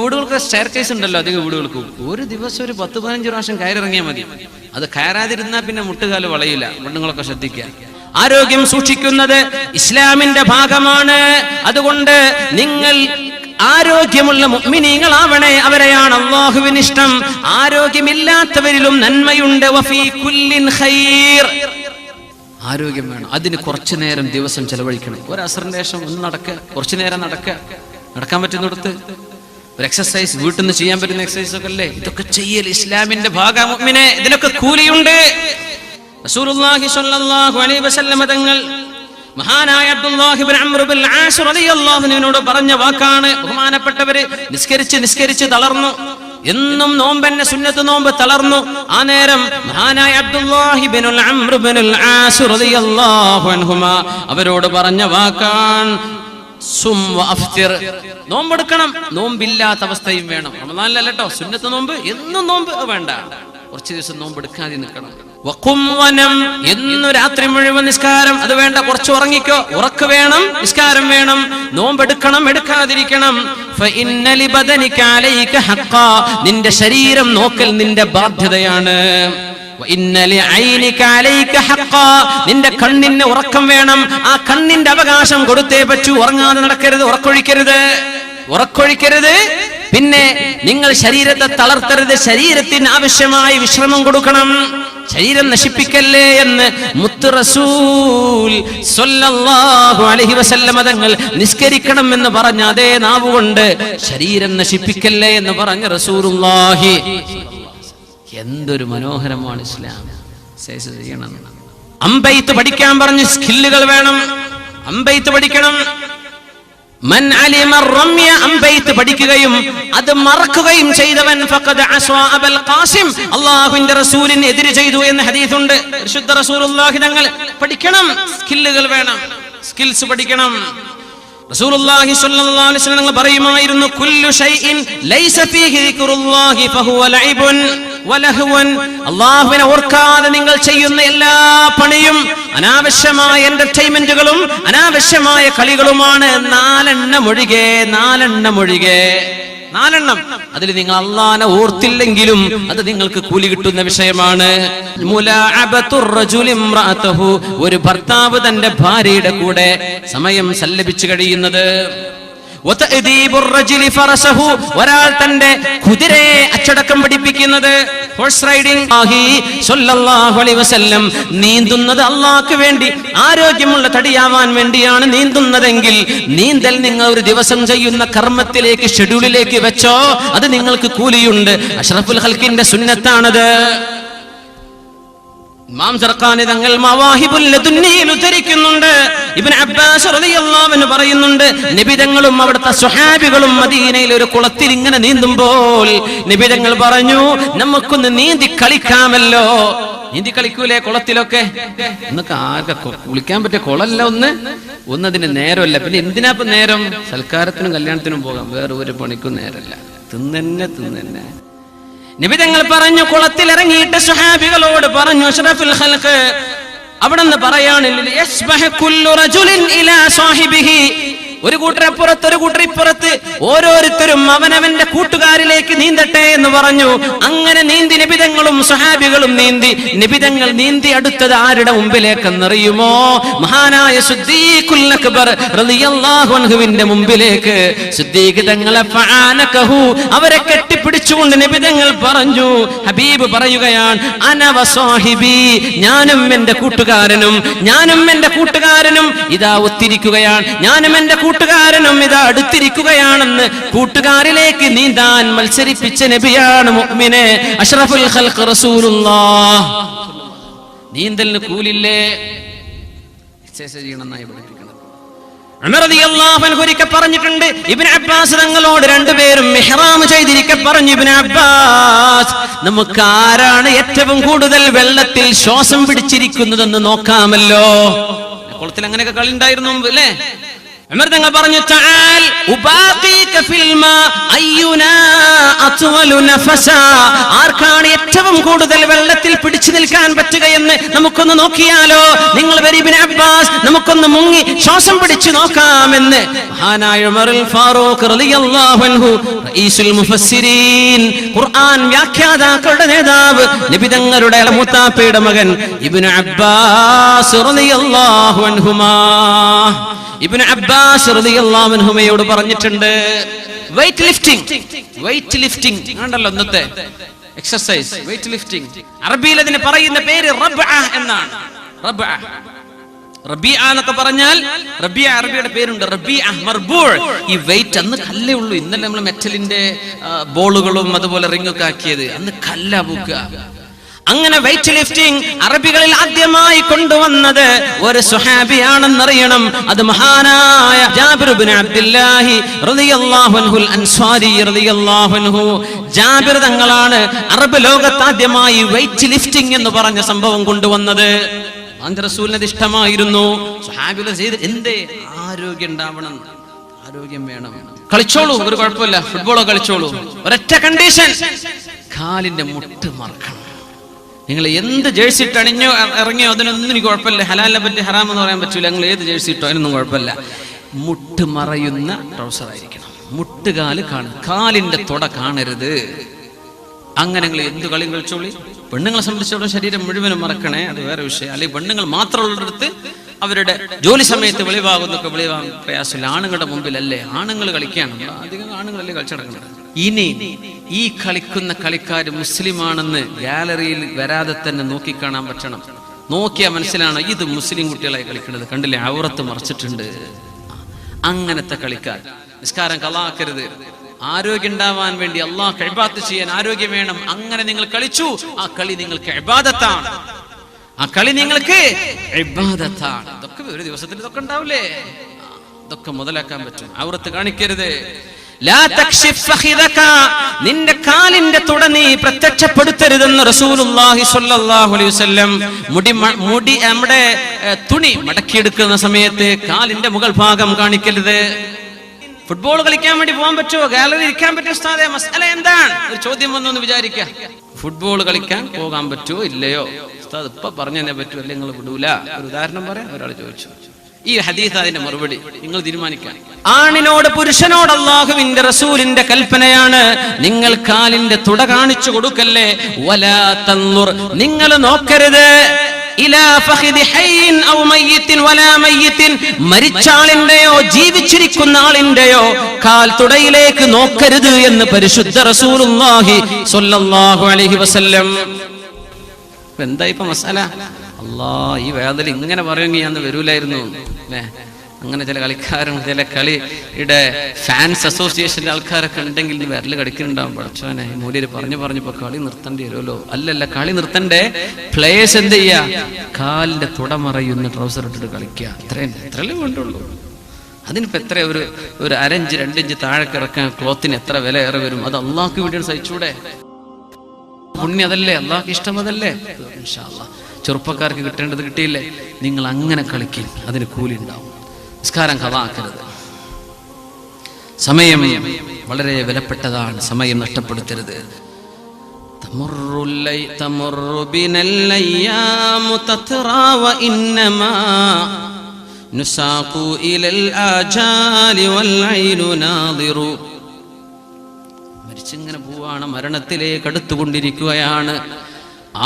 വീടുകൾക്ക് സ്റ്റെയർ കേസ് ഉണ്ടല്ലോ, അധികം വീടുകൾക്ക് ഒരു ദിവസം ഒരു 10-15 പ്രാവശ്യം കയറിറങ്ങിയാൽ മതി. അത് കയറാതിരുന്നാൽ പിന്നെ മുട്ടുകാല് വളയില്ല. പെണ്ണുങ്ങളൊക്കെ ശ്രദ്ധിക്കുക. ആരോഗ്യം സൂക്ഷിക്കുന്നത് ഇസ്ലാമിന്റെ ഭാഗമാണ്. അതുകൊണ്ട് നിങ്ങൾ ആരോഗ്യമുള്ള മുഅ്മിനീങ്ങളാവണേ, അവരെയാണ് അല്ലാഹുവിന് ഇഷ്ടം. ആരോഗ്യമില്ലാത്തവരിലും നന്മയുണ്ട്. വഫീ കുല്ലിൻ ഖൈർ, ആരോഗ്യം വേണം. അതിന് കുറച്ചു നേരം ദിവസം ചെലവഴിക്കണം. ഒരു അസറിന് ശേഷം ഒന്ന് നടക്കുക, കുറച്ചു നേരം നടക്കുക, നടക്കാൻ പറ്റുന്നിടത്ത് ഒരു എക്സസൈസ്, വീട്ടിൽ നിന്ന് ചെയ്യാൻ പറ്റുന്ന എക്സസൈസ് ഒക്കെ അല്ലേ ഇതൊക്കെ ചെയ്യൽ. ഇസ്ലാമിന്റെ ഭാഗം മുഅ്മിനെ, ഇതിനൊക്കെ കൂലിയുണ്ട്. റസൂലുള്ളാഹി സ്വല്ലല്ലാഹു അലൈഹി വസല്ലം തങ്ങൾ മഹാനായ അബ്ദുല്ലാഹി ഇബ്നു അംർ ഇബ്നുൽ ആസ് റളിയല്ലാഹു അൻഹുവിനോട് പറഞ്ഞ വാക്കാണ്. ബഹുമാനപ്പെട്ടവര് നിസ്കരിച്ച് തളർന്നു. എന്നും നോമ്പന്നെ സുന്നത്ത് നോമ്പ് തളർന്നു. ആ നേരം മഹാനായ അബ്ദുല്ലാഹി ഇബ്നുൽ അംർ ഇബ്നുൽ ആസ് റളിയല്ലാഹു അൻഹുമാ അവരോട് പറഞ്ഞ വാക്കാണ് സും വഅഫ്തിർ, നോമ്പെടുക്കണം. നോമ്പില്ലാത്ത അവസ്ഥയും വേണം. റമദാനിലല്ലോ സുന്നത്ത് നോമ്പ്, എന്നും നോമ്പ് വേണ്ട. കുറച്ച് ദിവസം നോമ്പെടുക്കാതെ നിൽക്കണം. വഖും വനം, എന്നു രാത്രി മുഴുവൻ നിസ്കാരം. അത് വേണ്ട, കുറച്ച് ഉറങ്ങിക്കോ. ഉറക്ക് വേണം, നിസ്കാരം വേണം, നോമ്പെടുക്കണം, എടുക്കാതിരിക്കണം. ഫഇന്ന ലിബദനിക അലൈക ഹഖ്ഖാ, നിന്റെ ശരീരം നോക്കൽ നിന്റെ ബാധ്യതയാണ്. വഇന്ന ലിഐനിക അലൈക ഹഖ്ഖാ, നിന്റെ കണ്ണിന് ഉറക്കം വേണം. ആ കണ്ണിന്റെ അവകാശം കൊടുത്തേ പറ്റൂ. ഉറങ്ങാതെ നടക്കരുത്, ഉറക്കൊഴിക്കരുത്. പിന്നെ നിങ്ങൾ ശരീരത്തെ തളർത്തരുത്. ശരീരത്തിന് ആവശ്യമായ വിശ്രമം കൊടുക്കണം. ശരീരം നശിപ്പിക്കല്ലേ എന്ന് മുത്ത് റസൂൽ സ്വല്ലല്ലാഹു അലൈഹി വസല്ലം തങ്ങൾ നിസ്കരിക്കണം എന്ന് പറഞ്ഞ അതേ നാവുകൊണ്ട് ശരീരം നശിപ്പിക്കല്ലേ എന്ന് പറഞ്ഞ റസൂലുള്ളാഹി. എന്തൊരു മനോഹരമാണ് ഇസ്ലാം ചെയ്യണം. അമ്പെയ്ത്ത് പഠിക്കാൻ പറഞ്ഞ് സ്കില്ലുകൾ വേണം. അമ്പെയ്ത്ത് പഠിക്കണം. മൻ അലിമ റമ്യ, അമ്പെയ്ത്ത് പഠിക്കുകയും അത് മറക്കുകയും ചെയ്തവൻ ഫഖദ് അസ്വാ അബൽ ഖാസിം, അല്ലാഹുവിന്റെ റസൂലിനെ എതിര് ചെയ്തു എന്ന ഹദീസുണ്ട്. പരിശുദ്ധ റസൂലുള്ളാഹി തങ്ങൾ പഠിക്കണം. സ്കില്ലുകൾ വേണം, സ്കിൽസ് പഠിക്കണം. റസൂലുള്ളാഹി സ്വല്ലല്ലാഹു അലൈഹി വസല്ലം തങ്ങൾ പറയുമായിരുന്നു, കുല്ലു ഷൈഇൻ ലൈസ ഫീഹി ദിക്റുല്ലാഹി ഫഹുവ ലൈബുൻ വലഹ്വൻ, അല്ലാഹുവിനെ ഓർക്കാതെ നിങ്ങൾ ചെയ്യുന്ന എല്ലാ പണിയും അനാവശ്യമായ എന്റർടൈൻമെന്റുകളും അനാവശ്യമായ കളികളുമാണ്. നാലെണ്ണം ഒഴികെ. അതിൽ നിങ്ങൾ അല്ലാഹനെ ഓർത്തില്ലെങ്കിലും അത് നിങ്ങൾക്ക് കൂലി കിട്ടുന്ന വിഷയമാണ്. മുലാഅബത്തുർ റജുലി ഇംറഅതഹു, ഒരു ഭർത്താവ് തന്റെ ഭാര്യയുടെ കൂടെ സമയം സല്ലപിച്ചു കഴിയുന്നത്. വതഅദീബുർ റജുലി ഫറസഹു, ഒരാൾ തന്റെ കുതിരയെ അച്ചടക്കം പഠിപ്പിക്കുന്നത്. Horse riding. സ്വല്ലല്ലാഹു അലൈഹി വസല്ലം നീന്തുന്നത് അല്ലാഹുവിന് വേണ്ടി, ആരോഗ്യമുള്ള തടിയാവാൻ വേണ്ടിയാണ് നീന്തുന്നതെങ്കിൽ നീന്തൽ നിങ്ങൾ ഒരു ദിവസം ചെയ്യുന്ന കർമ്മത്തിലേക്ക്, ഷെഡ്യൂളിലേക്ക് വെച്ചോ, അത് നിങ്ങൾക്ക് കൂലിയുണ്ട്. അഷ്റഫുൽ ഖൽഖിന്റെ സുന്നത്താണത്. ഇമാം സർഖാനി തങ്ങൾ മവാഹിബുൽ ലദുന്നിയിൽ ഉദ്ധരിക്കുന്നുണ്ട്. ഇബ്നു അബ്ബാസ് റളിയല്ലാഹു അൻഹു പറയുന്നുണ്ട്, നബി തങ്ങളും അവിടുത്തെ സ്വഹാബികളും മദീനയിൽ ഒരു കുളത്തിൽ ഇങ്ങനെ നീന്തുമ്പോൾ നബി തങ്ങൾ പറഞ്ഞു, നമുക്കൊന്ന് നീന്തി കളിക്കാമല്ലോ. നീന്തി കളിക്കൂലേ കുളത്തിലൊക്കെ? എന്നൊക്കെ ആർക്കെ കുളിക്കാൻ പറ്റിയ കുളമല്ല. ഒന്നതിന് നേരമല്ല. പിന്നെ എന്തിനാ ഇപ്പൊ നേരം? സൽക്കാരത്തിനും കല്യാണത്തിനും പോകാം, വേറെ ഒരു പണിക്കും നേരമല്ല. തിന്നെ നബി തങ്ങൾ പറഞ്ഞു, കുളത്തിൽ ഇറങ്ങിയിട്ട് സ്വഹാബികളോട് പറഞ്ഞു, അഷ്റഫുൽ ഖൽഖ് അവിടെന്ന് പറയാണ്, യസ്ബഹു കുല്ലു റജുലിൻ ഇലാ സാഹിബിഹി, ഒരു കൂട്ടർ അപ്പുറത്ത് ഒരു കൂട്ടർ ഇപ്പുറത്ത്, ഓരോരുത്തരും അവനവന്റെ കൂട്ടുകാരിലേക്ക് നീന്തട്ടെ എന്ന് പറഞ്ഞു. അങ്ങനെ നീന്തി നബിതങ്ങളും സ്വഹാബികളും നീന്തി. നബിതങ്ങൾ നീന്തി അടുത്തത് ആരുടെ മുമ്പിലേക്കെന്നറിയുമോ? മഹാനായ സിദ്ദീഖുൽ അക്ബർ റളിയല്ലാഹു അൻഹുവിന്റെ മുമ്പിലേക്ക്. സിദ്ദീഖ് തങ്ങളെ ഫആനകഹു, അവരെ കെട്ടിപ്പിടിച്ചുകൊണ്ട് നബിതങ്ങൾ പറഞ്ഞു, ഹബീബ് പറയുകയാണ്, അന വസാഹിബി, ഞാനും എന്റെ കൂട്ടുകാരനും ഇതാ ഒത്തിരിക്കുകയാണ്, ഞാനും എന്റെ കൂട്ടുകാരനും ഇതാ അടുത്തിരിക്കുകയാണെന്ന് കൂട്ടുകാരിലേക്ക് നീന്താൻ മത്സരിപ്പിച്ച നബിയാണ് മുഅ്മിനെ അഷ്റഫുൽ ഖൽഖ് റസൂലുള്ളാഹ്. നീന്തലിന് കൂലില്ലേ? ചെയ്യണമെന്നായി പഠിപ്പിക്കണം. ഉമർ റളിയല്ലാഹു അൻഹു ഒരിക്കൽ പറഞ്ഞിട്ടുണ്ട്, ഇബ്നു അബ്ബാസ് തങ്ങളോട് രണ്ടുപേരും ഇഹ്റാം ചെയ്തിരിക്കെ പറഞ്ഞു, ഇബ്നു അബ്ബാസ്, നമുക്ക് ആരാണ് ഏറ്റവും കൂടുതൽ വെള്ളത്തിൽ ശ്വാസം പിടിച്ചിരിക്കുന്നതെന്ന് നോക്കാമല്ലോ. കുളത്തിൽ അങ്ങനെയൊക്കെ കളി ഉണ്ടായിരുന്നു അല്ലേ? ഉമർ തങ്ങൾ പറഞ്ഞു, തആൽ ഉബാഖീക ഫിൽ മാ അയ്യുനാ അത്വലു നഫസാ, ആർക്കാണ് ഏറ്റവും കൂടുതൽ വെള്ളത്തിൽ പിടിച്ചു നിൽക്കാൻ പറ്റുകയെന്ന് നമുക്കൊന്ന് നോക്കിയാലോ. നിങ്ങൾ വരി ഇബ്നു അബ്ബാസ്, നമുക്കൊന്ന് മുങ്ങി ശ്വാസം പിടിച്ചു നോക്കാമെന്ന് മഹാനായ ഉമറുൽ ഫാറൂഖ് റളിയല്ലാഹു അൻഹു, റഈസുൽ മുഫസ്സിരീൻ, ഖുർആൻ വ്യാഖ്യാതാക്കളുടെ നേതാവ്, നബി തങ്ങളുടെ മൂത്താപ്പയുടെ മകൻ ഇബ്നു അബ്ബാസ് റളിയല്ലാഹു അൻഹുമാ, ഇബ്നു അബ്ബാസ് റളിയല്ലാഹു അൻഹുമയോട് പറഞ്ഞിട്ടുണ്ട്, വെയിറ്റ് ലിഫ്റ്റിംഗ് ആണല്ലോ ഇന്നത്തെ എക്സർസൈസ്. വെയിറ്റ് ലിഫ്റ്റിംഗ് അറബിയിൽ അതിന് പറയുന്ന പേര് റബ്അ എന്നാണ്. റബിഅ എന്നൊക്കെ പറഞ്ഞാൽ അറബിയുടെ പേരുണ്ട്, റബിഅ മർബൂഅ്. ഈ വെയിറ്റ് അന്ന് കല്ലേ ഉള്ളൂ. ഇന്നലെ നമ്മൾ മെറ്റലിന്റെ ബോളുകളും അതുപോലെ റിങ്ങൊക്കെ ആക്കിയത്, അന്ന് കല്ല പൂക്കുക. അങ്ങനെ വെയിറ്റ് ലിഫ്റ്റിംഗ് അറബികളിൽ ആദ്യമായി കൊണ്ടുവന്നത് ഒരു സ്വഹാബിയാണെന്നറിയണം. അത് മഹാനായ ജാബിർ ഇബ്നു അബ്ദുല്ലാഹി റളിയല്ലാഹു അൻഹുൽ അൻസ്വാരി റളിയല്ലാഹു അൻഹു. ജാബിർ തങ്ങളാണ് അറബ് ലോകത്ത് ആദ്യമായി വെയിറ്റ് ലിഫ്റ്റിംഗ് എന്ന് പറഞ്ഞ സംഭവം കൊണ്ടുവന്നത്. അന്റെ റസൂലിന് ഇഷ്ടമായിരുന്നു. സ്വഹാബികൾ ചെയ്ത് എന്തേ? ആരോഗ്യം ഉണ്ടാവണം, ആരോഗ്യം വേണം. കളിച്ചോളൂ, ഒരു കുഴപ്പമില്ല, ഫുട്ബോളോ കളിച്ചോളൂ, ഒരൊറ്റ കണ്ടീഷൻ, കാലിന്റെ മുട്ട് മറക്കണം. നിങ്ങൾ എന്ത് ജേഴ്സി ഇട്ട് അണിഞ്ഞോ ഇറങ്ങിയോ അതിനൊന്നും എനിക്ക് കുഴപ്പമില്ല. ഹലാലിനെ പറ്റി ഹറാം എന്ന് പറയാൻ പറ്റൂല. നിങ്ങൾ ഏത് ജേഴ്സി ഇട്ടോ അതിനൊന്നും കുഴപ്പമില്ല. മുട്ട് മറയുന്ന ട്രൗസർ ആയിരിക്കണം. മുട്ടുകാല് കാണും, കാലിന്റെ തുട കാണരുത്. അങ്ങനെ നിങ്ങൾ എന്ത് കളിയും കളിച്ചോളി. പെണ്ണുങ്ങളെ സംബന്ധിച്ചിടത്തോളം ശരീരം മുഴുവനും മറക്കണേ, അത് വേറെ വിഷയം. അല്ലെങ്കിൽ പെണ്ണുങ്ങൾ മാത്രമുള്ളിടത്ത് അവരുടെ ജോലി സമയത്ത് വെളിവാകുന്നൊക്കെ വെളിവാകാൻ പ്രയാസമില്ല. ആണുങ്ങളുടെ മുമ്പിലല്ലേ ആണുങ്ങൾ കളിക്കുകയാണ്, അധികം ആണുങ്ങളല്ലേ കളിച്ചടക്കുന്നത്. ഇനി ഈ കളിക്കുന്ന കളിക്കാർ മുസ്ലിമാണെന്ന് ഗാലറിയിൽ വരാതെ തന്നെ നോക്കിക്കാണാൻ പറ്റണം. നോക്കിയാൽ മനസ്സിലാണ് ഇത് മുസ്ലിം കുട്ടികളായി കളിക്കുന്നത്. കണ്ടില്ലേ, ഔറത്ത് മറച്ചിട്ടുണ്ട്. അങ്ങനത്തെ കളിക്കാർ നിസ്കാരം കളാക്കരുത്. ആരോഗ്യം ഉണ്ടാവാൻ വേണ്ടി അള്ളാഹ് ഇബാദത്ത് ചെയ്യാൻ ആരോഗ്യം വേണം. അങ്ങനെ നിങ്ങൾ കളിച്ചു, ആ കളി നിങ്ങൾക്ക് ഇബാദത്താണ്. ആ കളി നിങ്ങൾക്ക് ഇബാദത്താണ്. ഇതൊക്കെ ഒരു ദിവസത്തിൽ ഇതൊക്കെ ഉണ്ടാവില്ലേ, ഇതൊക്കെ മുതലാക്കാൻ പറ്റും. ഔറത്ത് കാണിക്കരുത്. നിന്റെ കാലിന്റെ തുട നീ പ്രത്യക്ഷപ്പെടുത്തരുതെന്ന് റസൂലുള്ളാഹി സ്വല്ലല്ലാഹു അലൈഹി വസല്ലം. മുടി നമ്മുടെ തുണി മടക്കിയെടുക്കുന്ന സമയത്ത് കാലിന്റെ മുകൾ ഭാഗം കാണിക്കരുത്. ഫുട്ബോൾ കളിക്കാൻ വേണ്ടി പോകാൻ പറ്റുമോ? ഗാലറി ഇരിക്കാൻ പറ്റുമോ? ഉസ്താദേ, മസല എന്താണ്? ഒരു ചോദ്യം വന്നു വിചാരിക്കുക. ഫുട്ബോൾ കളിക്കാൻ പോകാൻ പറ്റുമോ ഇല്ലയോ? ഉസ്താദ് ഇപ്പൊ പറഞ്ഞേ പറ്റുമോ, അല്ലെ നിങ്ങൾ വിടൂല? ഒരു ഉദാഹരണം പറയാം. ഒരാൾ ചോദിച്ചു. ഈ ഹദീസ് അതിന്റെ മറുപടി നിങ്ങൾ തീരുമാനിക്കാൻ. ആണിനോട് പുരുഷനോട് അല്ലാഹുവിന്റെ റസൂലിന്റെ കൽപ്പനയാണ്, നിങ്ങൾ കാലിന്റെ തുട കാണിച്ചു കൊടുക്കല്ലേ. വലാ തൻദുർ, നിങ്ങൾ നോക്കരുത്. ഇലാ ഫഖിദി ഹയ്യിൻ ഔ മയ്യിത്തിൻ വലാ മയ്യിത്തിൻ, മരിച്ചാളിന്റെയോ ജീവിച്ചിരിക്കുന്ന ആളിന്റെയോ കാൽ തുടയിലേക്ക് നോക്കരുത് എന്ന് പരിശുദ്ധ റസൂലുള്ളാഹി സ്വല്ലല്ലാഹു അലൈഹി വസല്ലം. എന്താ ഇപ്പൊ മസാല? അല്ലാ, ഈ വേദന ഇങ്ങനെ പറയുമെങ്കിൽ ഞാൻ വരൂലായിരുന്നു. അങ്ങനെ ചില കളിക്കാരും ചില കളിയുടെ ഫാൻസ് അസോസിയേഷന്റെ ആൾക്കാരൊക്കെ ഉണ്ടെങ്കിൽ വിരല് കടിക്കുന്നുണ്ടാവും. പഠിച്ചോനെ, മൂല്യര് പറഞ്ഞപ്പോ കളി നിർത്തേണ്ടി വരുമല്ലോ. അല്ലല്ല, കളി നിർത്തണ്ടേ. പ്ലേയേഴ്സ് എന്ത് ചെയ്യാ? കാലിന്റെ തുടമറയുന്ന ട്രൗസർ ഇട്ടിട്ട് കളിക്കുക. എത്രയല്ലേ വേണ്ടുള്ളൂ. അതിനിപ്പോ എത്ര ഒരു 1 ഇഞ്ച് 2 ഇഞ്ച് താഴെ ഇറക്കാൻ ക്ലോത്തിന് എത്ര വില ഏറെ വരും? അത് അള്ളാഹ്ക്ക് വേണ്ടിയാണ്. സഹിച്ചൂടെ? പുണ്യം അതല്ലേ, അള്ളാഹ്ക്ക് ഇഷ്ടം അതല്ലേ. ഇൻഷാ അല്ലാഹ് ചെറുപ്പക്കാർക്ക് കിട്ടേണ്ടത് കിട്ടിയില്ലേ? നിങ്ങൾ അങ്ങനെ കളിക്കും, അതിന് കൂലി ഉണ്ടാവും. നിസ്കാരം ഖളാക്കരുത്. സമയം വളരെ വിലപ്പെട്ടതാണ്, സമയം നഷ്ടപ്പെടുത്തരുത്. തമുറു ബിനൽ അയ്യാമു തത്റാ വഇന്നമാ നുസാഖു ഇലൽ ആജാലി വൽ ഐനു നാദിറു. മരിച്ചിങ്ങനെ പോവാണ്, മരണത്തിലേക്ക് അടുത്തുകൊണ്ടിരിക്കുകയാണ്.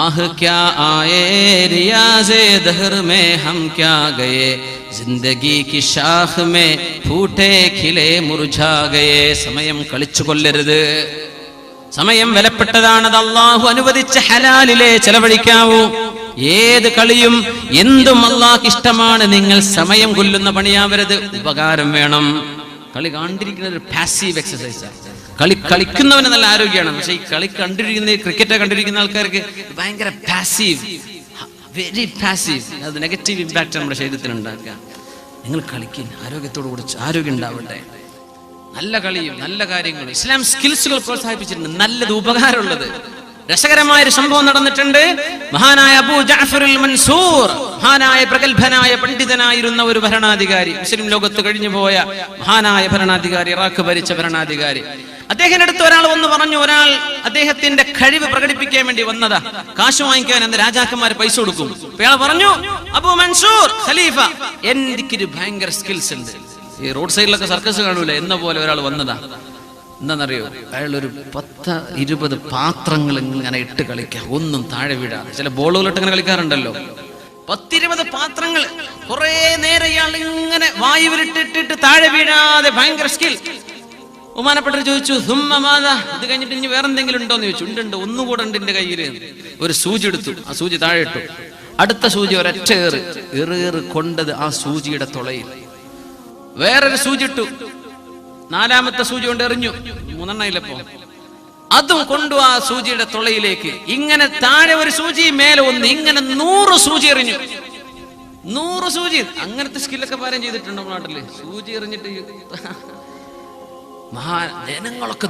ആഹ് ക്യാ ആയേ റിയാസേ ദഹർ മേ ഹം ക്യാ ഗയേ ജിന്ദഗി കി ഷാഖ് മേ ഫൂട്ടേ ഖിലേ മുർജാ ഗയേ. സമയം കളിച്ചു കൊല്ലരുത്. സമയം വിലപ്പെട്ടതാണ്. അത് അല്ലാഹു അനുവദിച്ച ഹലാലിലെ ചെലവഴിക്കാവൂ. ഏത് കളിയും എന്തും അല്ലാഹ്ക്ക് ഇഷ്ടമാണ്. നിങ്ങൾ സമയം കൊല്ലുന്ന പണിയാവരുത്. ഉപകാരം വേണം. കളി കണ്ടിരിക്കുന്നത് ഒരു പാസീവ് എക്സസൈസാണ്. കളിക്കുന്നവന് നല്ല ആരോഗ്യമാണ്. പക്ഷെ ഈ കളി കണ്ടിരിക്കുന്ന ക്രിക്കറ്റ് കണ്ടിരിക്കുന്ന ആൾക്കാർക്ക് ഭയങ്കര പാസീവ്, വെരി പാസീവ്. അത് നെഗറ്റീവ് ഇമ്പാക്ട് നമ്മുടെ ശരീരത്തിന് ഉണ്ടാക്കുക. നിങ്ങൾ കളിക്കും, ആരോഗ്യത്തോടു കൂടി ആരോഗ്യം ഉണ്ടാവട്ടെ. നല്ല കളിയും നല്ല കാര്യങ്ങളും ഇസ്ലാം സ്കിൽസുകൾ പ്രോത്സാഹിപ്പിച്ചിട്ടുണ്ട്. നല്ലത്, ഉപകാരമുള്ളത്. രസകരമായൊരു സംഭവം നടന്നിട്ടുണ്ട്. മഹാനായ അബൂ ജഅഫറുൽ മൻസൂർ, മഹാനായ പ്രഗത്ഭനായ പണ്ഡിതനായിരുന്ന ഒരു ഭരണാധികാരി, മുസ്ലിം ലോകത്ത് കഴിഞ്ഞു പോയ മഹാനായ ഭരണാധികാരി, ഇറാഖ് ഭരിച്ച ഭരണാധികാരി. അദ്ദേഹത്തിന്റെ അടുത്ത് ഒരാൾ വന്ന് പറഞ്ഞു, ഒരാൾ അദ്ദേഹത്തിന്റെ കഴിവ് പ്രകടിപ്പിക്കാൻ വേണ്ടി വന്നതാ. കാശ് വാങ്ങിക്കാൻ അന്ന് രാജാക്കന്മാർ പൈസ കൊടുക്കും. അയാൾ പറഞ്ഞു, അബൂ മൻസൂർ ഖലീഫ, എനിക്കൊരു ഭയങ്കര സ്കിൽസ് ഉണ്ട്. ഈ റോഡ് സൈഡിലൊക്കെ സർക്കസ് കാണൂല എന്ന പോലെ ഒരാൾ വന്നതാ. എന്താണെന്നറിയോ? അയാളൊരു 10-20 പാത്രങ്ങൾ ഇങ്ങനെ ഇട്ട് കളിക്കാം, ഒന്നും താഴെ വീഴാതെ. ചില ബോളുകളിട്ട് ഇങ്ങനെ കളിക്കാറുണ്ടല്ലോ. 10-20 പാത്രങ്ങൾ കുറെ നേരം ഇയാൾ ഇങ്ങനെ വായുവിലിട്ടിട്ട് താഴെ വീഴാതെ. ഭയങ്കര സ്കിൽ. ബഹുമാനപ്പെട്ടവർ ചോദിച്ചു, ഇത് കഴിഞ്ഞിട്ട് ഇനി വേറെന്തെങ്കിലും ഉണ്ടോന്ന് ചോദിച്ചു. ഉണ്ട്, ഒന്നുകൂടെ ഉണ്ട് എന്റെ കയ്യിൽ. ഒരു സൂചി എടുത്തു, ആ സൂചി താഴെ ഇട്ടു. അടുത്ത സൂചി ഒരൊറ്റ ഏറ് കൊണ്ടത് ആ സൂചിയുടെ തുളയിൽ. വേറൊരു സൂചി ഇട്ടു, 4ാമത്തെ സൂചി കൊണ്ട് എറിഞ്ഞു. 3 ഇല്ലപ്പോ. അതും കൊണ്ടു ആ സൂചിയുടെ തുളയിലേക്ക്. ഇങ്ങനെ താഴെ ഒരു സൂചി, മേലെ ഒന്ന്, ഇങ്ങനെ 100 സൂചി എറിഞ്ഞു. 100 സൂചി. അങ്ങനത്തെ സ്കില്ലൊക്കെ പാരം ചെയ്തിട്ടുണ്ട് നമ്മുടെ നാട്ടില്. സൂചി എറിഞ്ഞിട്ട് ജനങ്ങളൊക്കെ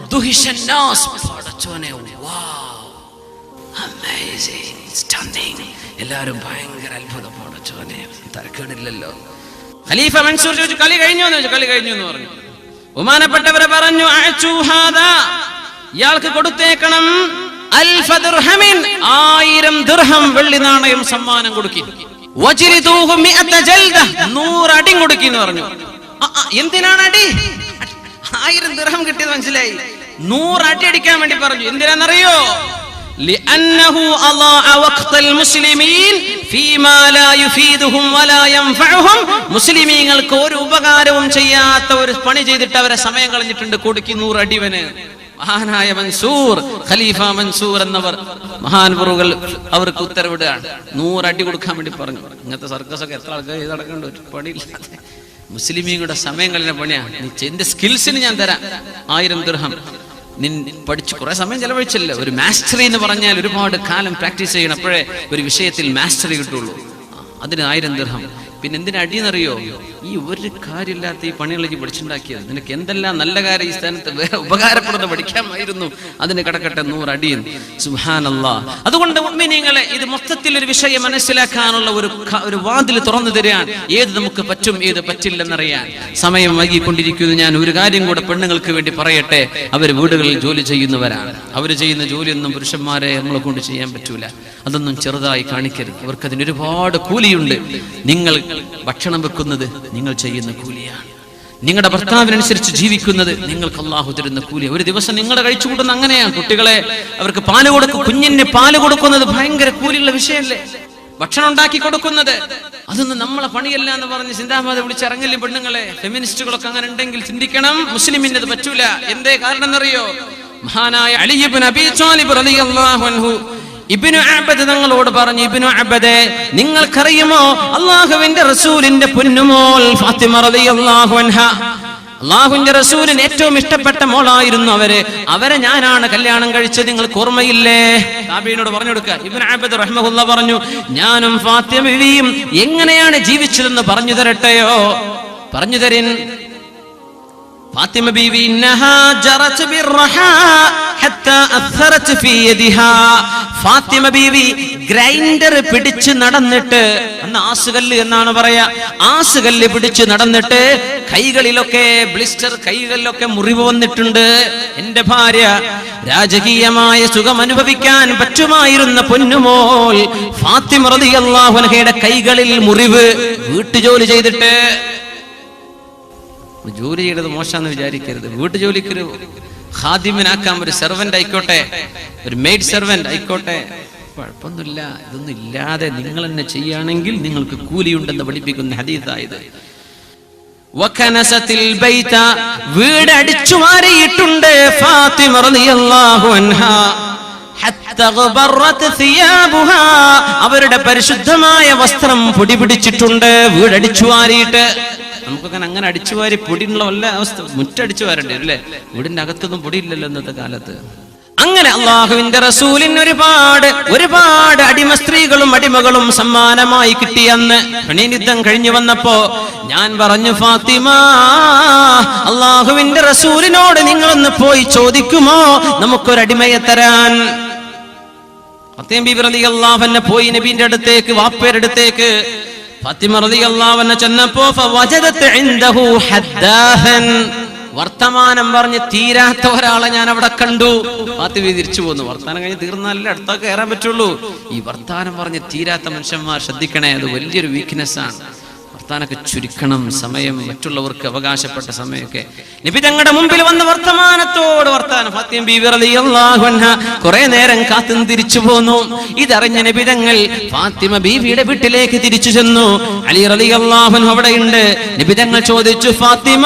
എല്ലാരും ഭയങ്കര അത്ഭുതം. പടച്ചോനെ, തരക്കേടില്ലല്ലോ. ഖലീഫ മൻസൂർ ചോദിച്ചു, കളി കഴിഞ്ഞോ എന്ന് ചോദിച്ചു. കളി കഴിഞ്ഞു എന്ന് പറഞ്ഞു. ബഹുമാനപ്പെട്ടവരെ പറഞ്ഞു, ഇയാൾക്ക് കൊടുത്തേക്കണം അൽഫ ദിർഹമിൻ 1000 ദിർഹം വെള്ളി നാണയം സമ്മാനം കൊടുക്കി. വജ്ലിദൂഹു 100 ജൽദ 100 അടി കൊടുക്കി എന്ന് പറഞ്ഞു. എന്തിനാണ് അടി? 1000 ദിർഹം കിട്ടിയത് മനസ്സിലായി. 100 അടി അടിക്കാൻ വേണ്ടി പറഞ്ഞു. എന്തിനാണെന്നറിയോ? ലിഅന്നഹു അളാഅ വഖ്തൽ മുസ്ലിമീൻ ഫീമാ ലാ യുഫീദുഹും വലാ യൻഫഉഹും. മുസ്ലിമീങ്ങൾക്ക് ഒരു ഉപകാരവും ചെയ്യാത്ത ഒരു പണി ചെയ്തിട്ട് അവരെ സമയം കളഞ്ഞിട്ടുണ്ട്. കൊടുക്കി 100 അടിവന്. മഹാനായ മൻസൂർ, ഖലീഫ മൻസൂർ എന്നവർ മഹാൻപുറുകൾ അവർക്ക് ഉത്തരവിടുകയാണ്. 100 അടി കൊടുക്കാൻ വേണ്ടി പറഞ്ഞു. ഇങ്ങനത്തെ സർക്കസ് ഒക്കെ എത്ര ആൾക്കാർ ചെയ്ത് നടക്കേണ്ട ഒരു പണിയില്ലാതെ മുസ്ലിമീങ്ങളുടെ സമയം കളഞ്ഞ പണിയാണ്. നീ എന്റെ സ്കിൽസിന് ഞാൻ തരാം 1000 ദിർഹം. പഠിച്ചു കുറെ സമയം ചെലവഴിച്ചില്ല. ഒരു മാസ്റ്ററി എന്ന് പറഞ്ഞാൽ ഒരുപാട് കാലം പ്രാക്ടീസ് ചെയ്യണം, അപ്പോഴേ ഒരു വിഷയത്തിൽ മാസ്റ്ററി കിട്ടുള്ളൂ. അതിന് 1000 ദിർഹം. പിന്നെ എന്തിനാ അടിയെന്നറിയോ? ഈ ഒരു കാര്യമില്ലാത്ത ഈ പണികളേക്ക് പഠിച്ചുണ്ടാക്കിയത്. നിനക്ക് എന്തെല്ലാം നല്ല കാര്യം ഈ സ്ഥാനത്ത് വേറെ ഉപകാരപ്പെടുന്ന പഠിക്കാമായിരുന്നു. അതിന് കിടക്കട്ടെ 100 അടിയൻ. സുബ്ഹാനല്ലാഹ്. അതുകൊണ്ട് മുഅ്മിനീങ്ങളെ, ഇത് മൊത്തത്തിൽ ഒരു വിഷയം മനസ്സിലാക്കാനുള്ള ഒരു വാതിൽ തുറന്നു തരാൻ. ഏത് നമുക്ക് പറ്റും, ഏത് പറ്റില്ലെന്നറിയാൻ. സമയം വൈകിക്കൊണ്ടിരിക്കുന്നു. ഞാൻ ഒരു കാര്യം കൂടെ പെണ്ണുങ്ങൾക്ക് വേണ്ടി പറയട്ടെ. അവർ വീടുകളിൽ ജോലി ചെയ്യുന്നവരാണ്. അവർ ചെയ്യുന്ന ജോലിയൊന്നും പുരുഷന്മാരെ നമ്മളെ കൊണ്ട് ചെയ്യാൻ പറ്റൂല. അതൊന്നും ചെറുതായി കാണിക്കരുത്. അവർക്കതിന് ഒരുപാട് കൂലിയുണ്ട്. നിങ്ങൾ ഭക്ഷണം വെക്കുന്നത് നിങ്ങൾ ചെയ്യുന്ന കൂലിയാണ്. നിങ്ങളുടെ ഭർത്താവിനനുസരിച്ച് ജീവിക്കുന്നത് നിങ്ങൾക്ക് അല്ലാഹു തരുന്ന കൂലി. ഒരു ദിവസം നിങ്ങളുടെ കഴിച്ചു കൂട്ടുന്ന അങ്ങനെയാണ്. കുട്ടികളെ അവർക്ക് പാല് കൊടുക്കും, കുഞ്ഞിന് പാല് കൊടുക്കുന്നത് ഭയങ്കര കൂലിയുള്ള വിഷയമല്ലേ? ഭക്ഷണം ഉണ്ടാക്കി കൊടുക്കുന്നത് അതൊന്നും നമ്മളെ പണിയല്ല എന്ന് പറഞ്ഞ് ചിന്താമാതെ വിളിച്ചിറങ്ങില്ല പെണ്ണുങ്ങളെ. ഫെമിനിസ്റ്റുകളൊക്കെ അങ്ങനെ ഉണ്ടെങ്കിൽ ചിന്തിക്കണം. മുസ്ലിമിന് അത് പറ്റൂല. എന്തേ കാരണം എന്നറിയോ? മഹാനായ അലി ഇബ്നു അബീ ത്വാലിബ് റളിയല്ലാഹു അൻഹു ഇബ്നു അബ്ബദ് തങ്ങളോട് പറഞ്ഞു, ഇബ്നു അബ്ബദേ, നിങ്ങൾക്കറിയുമോ അല്ലാഹുവിന്റെ റസൂലിന്റെ പൊന്നുമോൾ ഫാത്തിമ റളിയല്ലാഹു അൻഹ, അല്ലാഹുവിന്റെ റസൂലിന് ഏറ്റവും ഇഷ്ടപ്പെട്ട മോളായിരുന്നു അവരെ ഞാനാണ് കല്യാണം കഴിച്ചത്. നിങ്ങൾക്ക് ഓർമ്മയില്ലേ? താബീനോട് പറഞ്ഞു കൊടുക്കുക. ഇബ്നു അബ്ബദ് റഹ്മഹുല്ലാഹ് പറഞ്ഞു, ഞാനും ഫാത്തിമ ബീവിയും എങ്ങനെയാണ് ജീവിച്ചതെന്ന് പറഞ്ഞു തരട്ടെയോ? പറഞ്ഞു തരിൻ. ഫാത്തിമ ബീവി ഇന്നഹാ ജറത് ബിർറഹാ ഹത്താ അഥറത് ഫീ യദിഹാ. ഫാത്തിമ ബീവി ഗ്രൈൻഡർ പിടിച്ച് നടന്നിട്ട്, അന്ന് ആസുകല്ല് എന്നാണ് പറയാ, ആസുകല്ല് പിടിച്ച് നടന്നിട്ട് കൈകളിലൊക്കെ ബ്ലിസ്റ്റർ, കൈകളിലൊക്കെ മുറിവ് വന്നിട്ടുണ്ട്. എന്റെ ഭാര്യ രാജകീയമായ സുഖം അനുഭവിക്കാൻ പറ്റുമായിരുന്ന പൊന്നുമോൾ ഫാത്തിമ റളിയല്ലാഹു അൻഹയുടെ കൈകളിൽ മുറിവ്. വീട്ടുജോലി ചെയ്തിട്ട്. ജോലി ചെയ്തത് മോശമെന്ന് വിചാരിക്കരുത്. വീട്ടുജോലിക്കൊരു ഖാദിമിനാക്കാം, ഒരു സെർവന്റ് ആയിക്കോട്ടെ, ഒരു മെയ്ഡ് സെർവന്റ് ആയിക്കോട്ടെ, കുഴപ്പമൊന്നുമില്ല. ഇതൊന്നും ഇല്ലാതെ നിങ്ങൾ തന്നെ ചെയ്യുകയാണെങ്കിൽ നിങ്ങൾക്ക് കൂലിയുണ്ടെന്ന് പഠിപ്പിക്കുന്ന ഹദീസായത്. വകനസത്തിൽ ബൈത, വീട് അടിച്ചു വാരിയിട്ടുണ്ട് ഫാത്തിമ റളിയല്ലാഹു അൻഹാ. ഹത്താ ഗബറത് സിയാബുഹാ, അവരുടെ പരിശുദ്ധമായ വസ്ത്രം പൊടി പിടിച്ചിട്ടുണ്ട് വീട് അടിച്ചു വാരിയിട്ട്. നമുക്കൊക്കെ അങ്ങനെ അടിച്ചുവാരി പൊടിയുള്ള വല്ല അവസ്ഥ, മുറ്റടിച്ചു വാരണ്ടേ അല്ലേ? വീടിന്റെ അകത്തൊന്നും പൊടിയില്ലല്ലോ ഇന്നത്തെ കാലത്ത്. അങ്ങനെ അല്ലാഹുവിന്റെ റസൂലിന് ഒരുപാട് അടിമ സ്ത്രീകളും അടിമകളും സമ്മാനമായി കിട്ടിയെന്ന് യുദ്ധം കഴിഞ്ഞു വന്നപ്പോ ഞാൻ പറഞ്ഞു, ഫാത്തിമ, അല്ലാഹുവിന്റെ റസൂലിനോട് നിങ്ങളൊന്ന് പോയി ചോദിക്കുമോ നമുക്കൊരടിമയെ തരാൻ? ഫാത്തിമ ബീവി റളിയല്ലാഹു അൻഹ പോയി നബിയുടെ അടുത്തേക്ക്, വാപ്പയുടെ അടുത്തേക്ക്. ഫാത്തിമ റളിയല്ലാഹു അൻഹ ചെന്നപ്പോ ഫവജദത് ഇൻദഹു ഹദ്ദാഹൻ, വർത്തമാനം പറഞ്ഞ് തീരാത്ത ഒരാളെ ഞാൻ അവിടെ കണ്ടു. ഫാത്തിമ തിരിച്ചു പോന്നു. വർത്താനം കഴിഞ്ഞ് തീർന്നാലല്ലേ അടുത്തൊക്കെ കയറാൻ പറ്റുള്ളൂ. ഈ വർത്താനം പറഞ്ഞ് തീരാത്ത മനുഷ്യന്മാർ ശ്രദ്ധിക്കണേ, അത് വലിയൊരു വീക്ക്നെസ് ആണ്. വർത്താനൊക്കെ ചുരുക്കണം, സമയം മറ്റുള്ളവർക്ക് അവകാശപ്പെട്ട സമയമൊക്കെ. നബി തങ്ങളുടെ മുമ്പിൽ വന്ന വർത്തമാനത്തോട് വർത്താനം. ഫാത്തിമ ബീവി റളിയല്ലാഹു അൻഹ കുറെ നേരം കാത്തു തിരിച്ചു പോന്നു. ഇതറിഞ്ഞ നബി തങ്ങൾ ഫാത്തിമ ബീവിയുടെ വീട്ടിലേക്ക് തിരിച്ചു ചെന്നു. അലി റളിയല്ലാഹു അൻഹു അവിടെയുണ്ട്. നബി തങ്ങൾ ചോദിച്ചു, ഫാത്തിമ,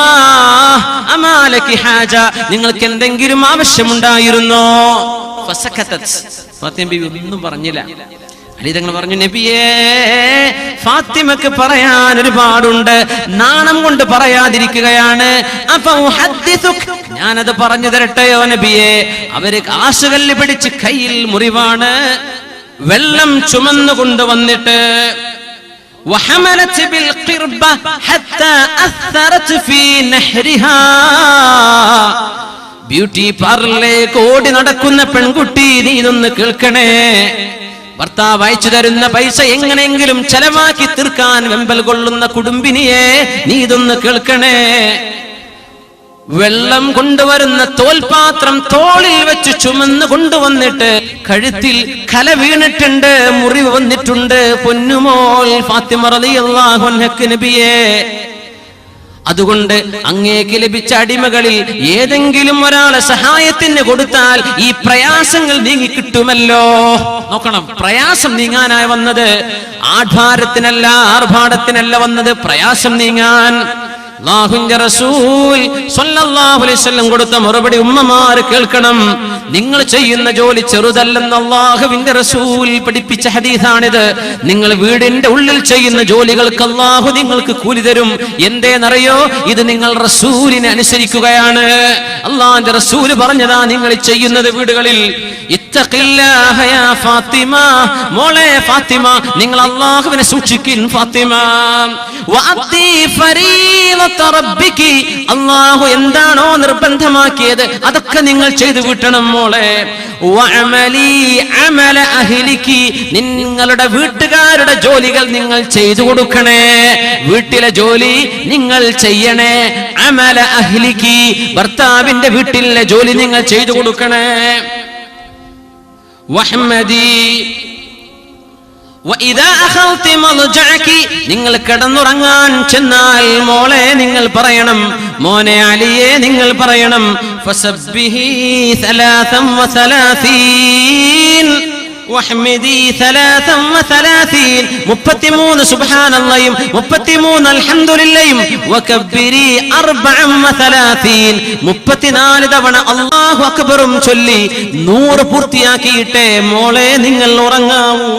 അമാലകി ഹാജ, നിങ്ങൾക്ക് എന്തെങ്കിലും ആവശ്യമുണ്ടായിരുന്നോ? ഫസകതത്, ഫാത്തിമ ബീവി ഒന്നും പറഞ്ഞില്ല. അലി തങ്ങൾ പറഞ്ഞു, നബിയേ, ഫാത്തിമക്ക് പറയാൻ ഒരുപാടുണ്ട്, നാണം കൊണ്ട് പറയാതിരിക്കുകയാണ്. ഞാനത് പറഞ്ഞു തരട്ടെയോ നബിയേ? അവര് ആശുകല്ല് പിടിച്ച് കയ്യിൽ മുറിവാണ്, വെള്ളം ചുമന്നു കൊണ്ടുവന്നിട്ട് ബ്യൂട്ടി പാർലറിലേക്ക് ഓടി നടക്കുന്ന പെൺകുട്ടി, നീ ഇതൊന്ന് കേൾക്കണേ. ഭർത്താവ് അയച്ചു തരുന്ന പൈസ എങ്ങനെയെങ്കിലും ചെലവാക്കി തീർക്കാൻ വെമ്പൽ കൊള്ളുന്ന കുടുംബിനിയെ, നീ ഇതൊന്ന് കേൾക്കണേ. വെള്ളം കൊണ്ടുവരുന്ന തോൽപാത്രം തോളിൽ വെച്ച് ചുമന്ന് കൊണ്ടുവന്നിട്ട് കഴുത്തിൽ കല വീണിട്ടുണ്ട്, മുറിവ് വന്നിട്ടുണ്ട്. പൊന്നുമോൾ ഫാത്തിമ റളിയല്ലാഹു അൻഹക്ക് നബിയേ, അതുകൊണ്ട് അങ്ങേക്ക് ലഭിച്ച അടിമകളിൽ ഏതെങ്കിലും ഒരാളെ സഹായത്തിന് കൊടുത്താൽ ഈ പ്രയാസങ്ങൾ നീങ്ങിക്കിട്ടുമല്ലോ. നോക്കണം, പ്രയാസം നീങ്ങാനായി വന്നത് ആഡ്ഭാരത്തിനല്ല, ആർഭാടത്തിനല്ല വന്നത്, പ്രയാസം നീങ്ങാൻ. അല്ലാഹുവിന്റെ റസൂൽ സ്വല്ലല്ലാഹു അലൈഹി വസല്ലം കൊടുത്ത മറുപടി ഉമ്മമാർ കേൾക്കണം. നിങ്ങൾ ചെയ്യുന്ന ജോലി ചെറുതല്ലെന്ന് അല്ലാഹുവിന്റെ റസൂൽ പഠിപ്പിച്ച ഹദീസാണിത്. നിങ്ങൾ വീടിന്റെ ഉള്ളിൽ ചെയ്യുന്ന ജോലികൾക്ക് അല്ലാഹു നിങ്ങൾക്ക് കൂലി തരും. എന്തേന്നറിയോ? ഇത് നിങ്ങൾ റസൂലിനെ അനുസരിക്കുകയാണ്. അല്ലാഹുവിന്റെ റസൂൽ പറഞ്ഞതാ നിങ്ങൾ ചെയ്യുന്നത് വീടുകളിൽ. ഇത്തഖില്ലാഹ യാ ഫാത്തിമ, മോളെ ഫാത്തിമ, നിങ്ങൾ അല്ലാഹുവിനെ സൂക്ഷിക്കിൻ ഫാത്തിമ. വഅത്തി ഫരീളത റബ്ബികി, അല്ലാഹു എന്താണോ നിർബന്ധമാക്കിയത് അതൊക്കെ നിങ്ങൾ ചെയ്തു വിട്ടണം മോളെ. വഅമലി അമല അഹ്ലികി, നിങ്ങളുടെ വീട്ടുകാരുടെ ജോലികൾ നിങ്ങൾ ചെയ്തു കൊടുക്കണേ. വീട്ടിലെ ജോലി നിങ്ങൾ ചെയ്യണേ. അമല അഹ്ലികി, ഭർത്താവിന്റെ വീട്ടിലെ ജോലി നിങ്ങൾ ചെയ്തു കൊടുക്കണേ. വഹ്മദി വഇദാ അഖൽതി മൽജഅകി, നിങ്ങൾ കിടന്നുറങ്ങാൻ ചെന്നാൽ മോളെ നിങ്ങൾ പറയണം, മോനെ അലിയെ നിങ്ങൾ പറയണം, ഫസബ്ബിഹി 33 വഹ്മദി 33, 33 സുബ്ഹാനല്ലാഹും 33 അൽഹംദുലില്ലാഹും വകബ്ബിരി 34, 34 തവണ അല്ലാഹു അക്ബറും ചൊല്ലി 100 പൂർത്തിയാക്കിയിട്ടേ മോളെ നിങ്ങൾ ഉറങ്ങാവൂ.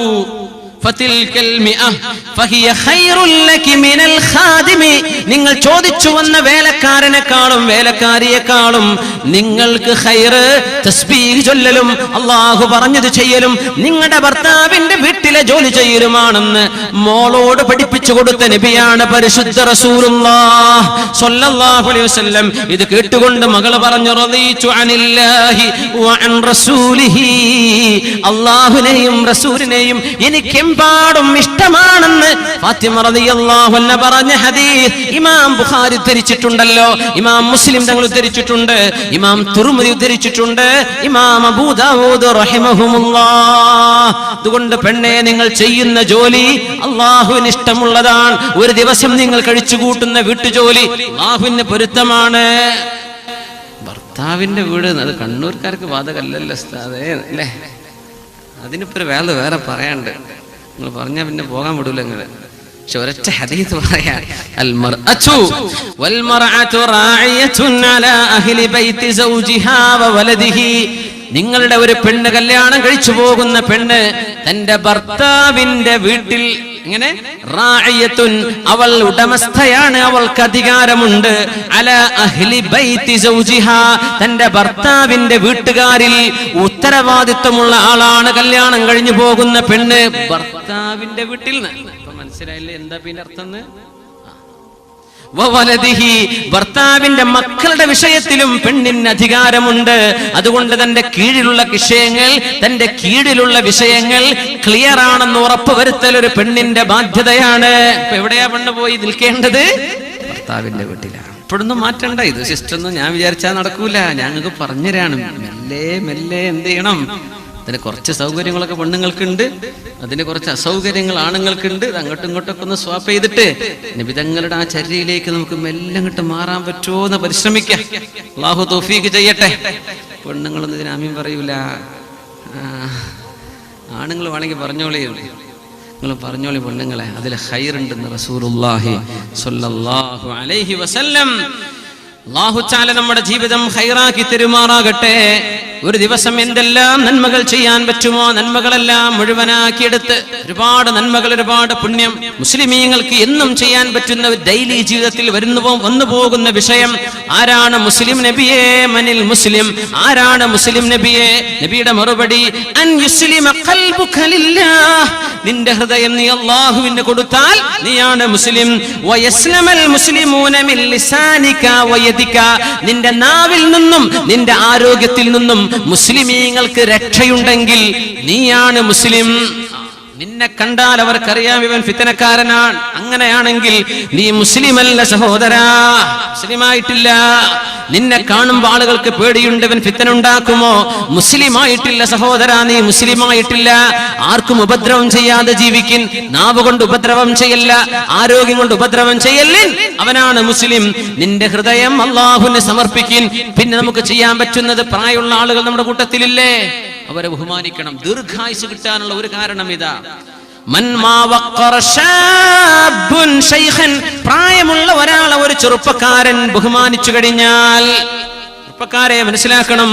നിങ്ങൾ ചോദിച്ചു വന്ന വേലക്കാരനെക്കാളും വേലക്കാരിയെക്കാളും നിങ്ങൾക്ക് ഖൈറ് തസ്ബീഹ് ചൊല്ലലും അല്ലാഹു പറഞ്ഞത് ചെയ്യലും നിങ്ങളുടെ ഭർത്താവിന്റെ വീട്ടിലെ ജോലി ചെയ്യലുമാണെന്ന് മോളോട് പഠിപ്പിച്ചു കൊടുത്ത നബിയാണ് പരിശുദ്ധ റസൂലുള്ളാഹ് സ്വല്ലല്ലാഹു അലൈഹി വസല്ലം. ഇത് കേട്ടുകൊണ്ട് മകള് പറഞ്ഞു, റളീതു അനില്ലാഹി വഅൻ റസൂലിഹി, അല്ലാഹുവിനെയും റസൂലിനെയും എനിക്ക് പാടും ഇഷ്ടമാണെന്ന് ഫാത്തിമ റളിയല്ലാഹു അൻഹ പറഞ്ഞ ഹദീസ് ഇമാം ബുഖാരി ഉദ്ധരിച്ചിട്ടുണ്ടല്ലോ, ഇമാം മുസ്ലിം തങ്ങൾ ഉദ്ധരിച്ചിട്ടുണ്ട്, ഇമാം തുർമുദി ഉദ്ധരിച്ചിട്ടുണ്ട്, ഇമാം അബൂ ദാവൂദ് റഹിമഹുമുല്ലാഹ്. അതുകൊണ്ട് പെണ്ണെ, നിങ്ങൾ ചെയ്യുന്ന ജോലി അല്ലാഹുവിന് ഇഷ്ടമുള്ളതാണ്. ഒരു ദിവസം നിങ്ങൾ കഴിച്ചു കൂട്ടുന്ന വീട്ടുജോലി അല്ലാഹുവിന് പൊരുത്തമാണ്. ഭർത്താവിന്റെ വീട് അത് കണ്ണൂർക്കാർക്ക് ബാധകല്ലല്ലോ ഉസ്താദേ, അല്ലേ? അതിനിപ്പോ വേറെ പറയാണ്ട്, നിങ്ങൾ പറഞ്ഞാൽ പിന്നെ പോകാൻ വിടൂല നിങ്ങൾ. പക്ഷെ ഒരൊറ്റ ഹദീസ് പറയാൻ, അൽ മർഅതു വൽ മർഅതു റാഇയത്തുൻ അലാ അഹ്ലി ബൈതി സൗജിഹാ വ വലദിഹി, നിങ്ങളുടെ ഒരു പെണ്ണ്, കല്യാണം കഴിച്ചു പോകുന്ന പെണ്ണ് തന്റെ ഭർത്താവിന്റെ വീട്ടിൽ എങ്ങനെ റാഇയത്തുൻ, അവൾ ഉടമസ്ഥയാണ്, അവൾക്ക് അധികാരമുണ്ട്. അലാ അഹ്ലി ബൈതി സൗജിഹാ, തന്റെ ഭർത്താവിന്റെ വീട്ടുകാരിൽ ഉത്തരവാദിത്വമുള്ള ആളാണ് കല്യാണം കഴിഞ്ഞു പോകുന്ന പെണ്ണ് ഭർത്താവിന്റെ വീട്ടിൽ നിന്ന്. ഇപ്പൊ മനസ്സിലായില്ലേ എന്താ പിന്നെ അർത്ഥം? ഭർത്താവിന്റെ മക്കളുടെ വിഷയത്തിലും പെണ്ണിന് അധികാരമുണ്ട്. അതുകൊണ്ട് തന്റെ കീഴിലുള്ള വിഷയങ്ങൾ ക്ലിയർ ആണെന്ന് ഉറപ്പുവരുത്തൽ ഒരു പെണ്ണിന്റെ ബാധ്യതയാണ്. ഇപ്പൊ എവിടെയാ പെണ്ണ് പോയി നിൽക്കേണ്ടത്? ഭർത്താവിന്റെ വീട്ടിലാണ്. ഇപ്പോഴൊന്നും മാറ്റണ്ട, ഇത് സിസ്റ്റൊന്നും ഞാൻ വിചാരിച്ചാൽ നടക്കൂല. ഞങ്ങൾക്ക് പറഞ്ഞുതരാണ്, മെല്ലെ മെല്ലെ എന്ത് ചെയ്യണം. അതിന് കുറച്ച് സൗകര്യങ്ങളൊക്കെ പെണ്ണുങ്ങൾക്കുണ്ട്, അതിന് കുറച്ച് അസൗകര്യങ്ങൾ ആണുങ്ങൾക്കുണ്ട്. ഇത് അങ്ങോട്ടും ഇങ്ങോട്ടൊക്കെ ഒന്ന് സ്വാപ്പ് ചെയ്തിട്ട് നബിതങ്ങളുടെ ആ ചര്യയിലേക്ക് നമുക്ക് മെല്ലെ അങ്ങോട്ട് മാറാൻ പറ്റുമോ എന്ന് പരിശ്രമിക്കാം. അല്ലാഹു തൗഫീഖ് ചെയ്യട്ടെ. പെണ്ണുങ്ങളൊന്നും ഇതിന് ആമീൻ പറയൂല. ആണുങ്ങൾ വേണമെങ്കിൽ പറഞ്ഞോളി, നിങ്ങൾ പറഞ്ഞോളി പെണ്ണുങ്ങളെ, അതിൽ ഖൈറുണ്ടെന്ന് റസൂലുള്ളാഹി സ്വല്ലല്ലാഹു അലൈഹി വസല്ലം. അല്ലാഹു തആല നമ്മുടെ ജീവിതം ഖൈറാക്കി തെരുമാറാകട്ടെ. ഒരു ദിവസം എന്തെല്ലാം നന്മകൾ ചെയ്യാൻ പറ്റുമോ നന്മകളെല്ലാം മുഴുവനാക്കിയെടുത്ത് ഒരുപാട് നന്മകൾ, ഒരുപാട് പുണ്യം മുസ്ലിമീങ്ങൾക്ക് എന്നും ചെയ്യാൻ പറ്റുന്ന ഡെയിലി ജീവിതത്തിൽ വന്നു പോകുന്ന വിഷയം, ആരാണ് മുസ്ലിം നബിയെ? മനിൽ മുസ്ലിം, ആരാണ് മുസ്ലിം നബിയെ? നബിയുടെ മറുപടി, അൻ യുസ്ലിമ ഖൽബുക ലില്ലാഹ്, നിന്റെ ഹൃദയം നീ അല്ലാഹുവിന് കൊടുത്താൽ നീയാണ് മുസ്ലിം. വയസ്ലമൽ മുസ്ലിമൂന മിൻ ലിസാനിക വയദിക, നിന്റെ നാവിൽ നിന്നും നിന്റെ ആരോഗ്യത്തിൽ നിന്നും മുസ്ലിമീങ്ങൾക്ക് രക്ഷയുണ്ടെങ്കിൽ നീയാണ് മുസ്ലിം. നിന്നെ കണ്ടാൽ അവർക്കറിയാം ഇവൻ ഫിത്തനക്കാരനാണ്. അങ്ങനെയാണെങ്കിൽ നീ മുസ്ലിമല്ല സഹോദരാ, മുസ്ലിമായിട്ടില്ല. നിന്നെ കാണുമ്പോൾ ആളുകൾക്ക് പേടിയുണ്ട്, ഇവൻ ഫിത്തന ഉണ്ടാക്കുമോ? മുസ്ലിമായിട്ടില്ല സഹോദരാ, നീ മുസ്ലിമായിട്ടില്ല. ആർക്കും ഉപദ്രവം ചെയ്യാതെ ജീവിക്കിൻ, നാവ് കൊണ്ട് ഉപദ്രവം ചെയ്യല്ല, ആരോഗ്യം കൊണ്ട് ഉപദ്രവം ചെയ്യല്ലിൻ, അവനാണ് മുസ്ലിം. നിന്റെ ഹൃദയം അള്ളാഹുവിന് സമർപ്പിക്കിൻ. പിന്നെ നമുക്ക് ചെയ്യാൻ പറ്റുന്നത്, പ്രായമുള്ള ആളുകൾ നമ്മുടെ കൂട്ടത്തിലില്ലേ, അവരെ ബഹുമാനിക്കണം. ദീർഘായുസ് കിട്ടാനുള്ള ഒരു കാരണം ഇതാ, പ്രായമുള്ള ഒരാളെ ഒരു ചെറുപ്പക്കാരൻ ബഹുമാനിച്ചു കഴിഞ്ഞാൽ, ചെറുപ്പക്കാരെ മനസ്സിലാക്കണം,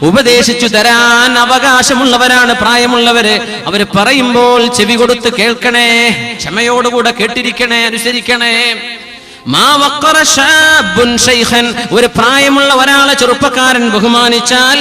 ഉപദേശിച്ചു തരാൻ അവകാശമുള്ളവരാണ് പ്രായമുള്ളവര്. അവര് പറയുമ്പോൾ ചെവി കൊടുത്ത് കേൾക്കണേ, ക്ഷമയോടുകൂടെ കേട്ടിരിക്കണേ, അനുസരിക്കണേ. ഒരു പ്രായമുള്ള ഒരാളെ ചെറുപ്പക്കാരൻ ബഹുമാനിച്ചാൽ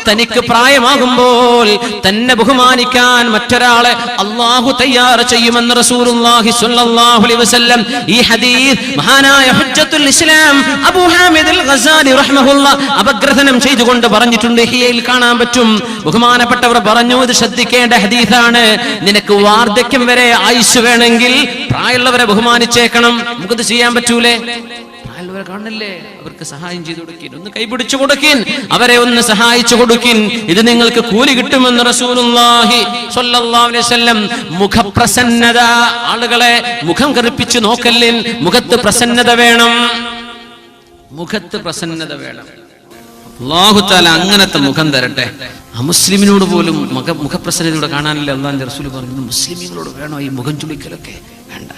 തനിക്ക് പ്രായമാകുമ്പോൾ തന്നെ ബഹുമാനിക്കാൻ മറ്റൊരാളെ അള്ളാഹു തയ്യാർ ചെയ്യുമെന്ന് റസൂലുള്ളാഹി സ്വല്ലല്ലാഹു അലൈഹി വസല്ലം ഈ ഹദീസ് മഹാനായ ഹുജ്ജത്തുൽ ഇസ്ലാം അബൂ ഹാമിദ് അൽ ഗസാലി റഹ്മഹുല്ലാഹ് അപഗ്രഥനം ചെയ്തുകൊണ്ട് പറഞ്ഞിട്ടുണ്ട്. ഹിയയിൽ കാണാൻ പറ്റും. ബഹുമാനപ്പെട്ടവർ പറഞ്ഞു, ഇത് ശ്രദ്ധിക്കേണ്ട ഹദീസാണ്. നിനക്ക് വാർദ്ധക്യം വരെ ആയുസ് വേണമെങ്കിൽ പ്രായമുള്ളവരെ ബഹുമാനിച്ചേക്കണം. നമുക്കത് ചെയ്യാൻ പറ്റൂലേ? പ്രായമുള്ളവരെ കാണില്ലേ, അവർക്ക് സഹായം ചെയ്തു കൊടുക്കിൻ, ഒന്ന് കൈപിടിച്ചു കൊടുക്കിൻ, അവരെ ഒന്ന് സഹായിച്ചു കൊടുക്കിൻ. ഇത് നിങ്ങൾക്ക് കൂലി കിട്ടുമെന്ന് റസൂലുള്ളാഹി സ്വല്ലല്ലാഹു അലൈഹി വസല്ലം. മുഖപ്രസന്നത, ആളുകളെ മുഖം കറുപ്പിച്ച് നോക്കല്ലിൻ, മുഖത്ത് പ്രസന്നത വേണം, മുഖത്ത് പ്രസന്നത വേണം. അല്ലാഹു തആല അങ്ങനത്തെ മുഖം തരട്ടെ. അമുസ്ലിമിനോട് പോലും മുഖപ്രസന്നതയോടെ കാണാനില്ല. അല്ലാഹുവിന്റെ റസൂൽ പറഞ്ഞു, മുസ്ലിമീങ്ങളോട് വേണോ ഈ മുഖം ചുളിക്കലൊക്കെ? വേണ്ട.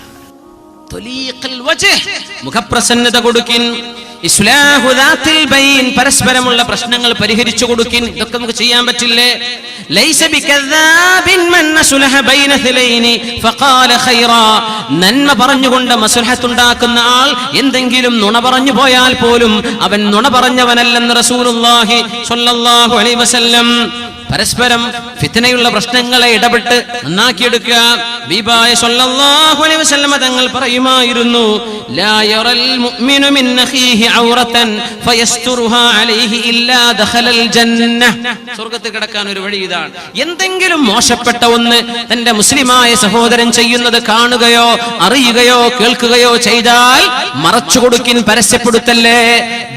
മുഖപ്രസന്നത കൊടുക്കിൻ. ഇസ്ലാഹു ദാത്തിൽ ബൈൻ, പരസ്പരമുള്ള പ്രശ്നങ്ങൾ പരിഹരിച്ചു കൊടുക്കിൻ. ഇതൊക്കെ നമുക്ക് ചെയ്യാൻ പറ്റില്ലേ? ലൈസ ബികദാബിൻ മൻ അസ്ലഹ ബൈന ഥലൈനി ഫഖാല ഖൈറാ. നന്മ പറഞ്ഞുകൊണ്ട് മസ്ലഹത്ത് ഉണ്ടാക്കുന്ന ആൾ എന്തെങ്കിലും നുണ പറഞ്ഞു പോയാൽ പോലും അവൻ നുണ പറഞ്ഞവനല്ലെന്ന് റസൂലുള്ളാഹി സ്വല്ലല്ലാഹു അലൈഹി വസല്ലം. പരസ്പരം ഫിത്നയുള്ള പ്രശ്നങ്ങളെ ഇടപെട്ട് നന്നാക്കിയെടുക്കുക. ഹബീബായ സ്വല്ലല്ലാഹു അലൈഹി വസല്ലം തങ്ങൾ പറയുമായിരുന്നു, ലാ യറൽ മുഅ്മിനു മിൻ അഖീഹി ഔറതൻ ഫയസ്തുറുഹാ അലൈഹി ഇല്ലാ ദഖലൽ ജന്ന. സ്വർഗ്ഗത്തിൽ കടക്കാൻ ഒരു വഴി ഇതാണ്. എന്തെങ്കിലും മോശപ്പെട്ട ഒന്ന് തന്റെ മുസ്ലിമായ സഹോദരൻ ചെയ്യുന്നത് കാണുകയോ അറിയുകയോ കേൾക്കുകയോ ചെയ്താൽ മറച്ചു കൊടുക്കിൻ, പരസ്യപ്പെടുത്തല്ലേ.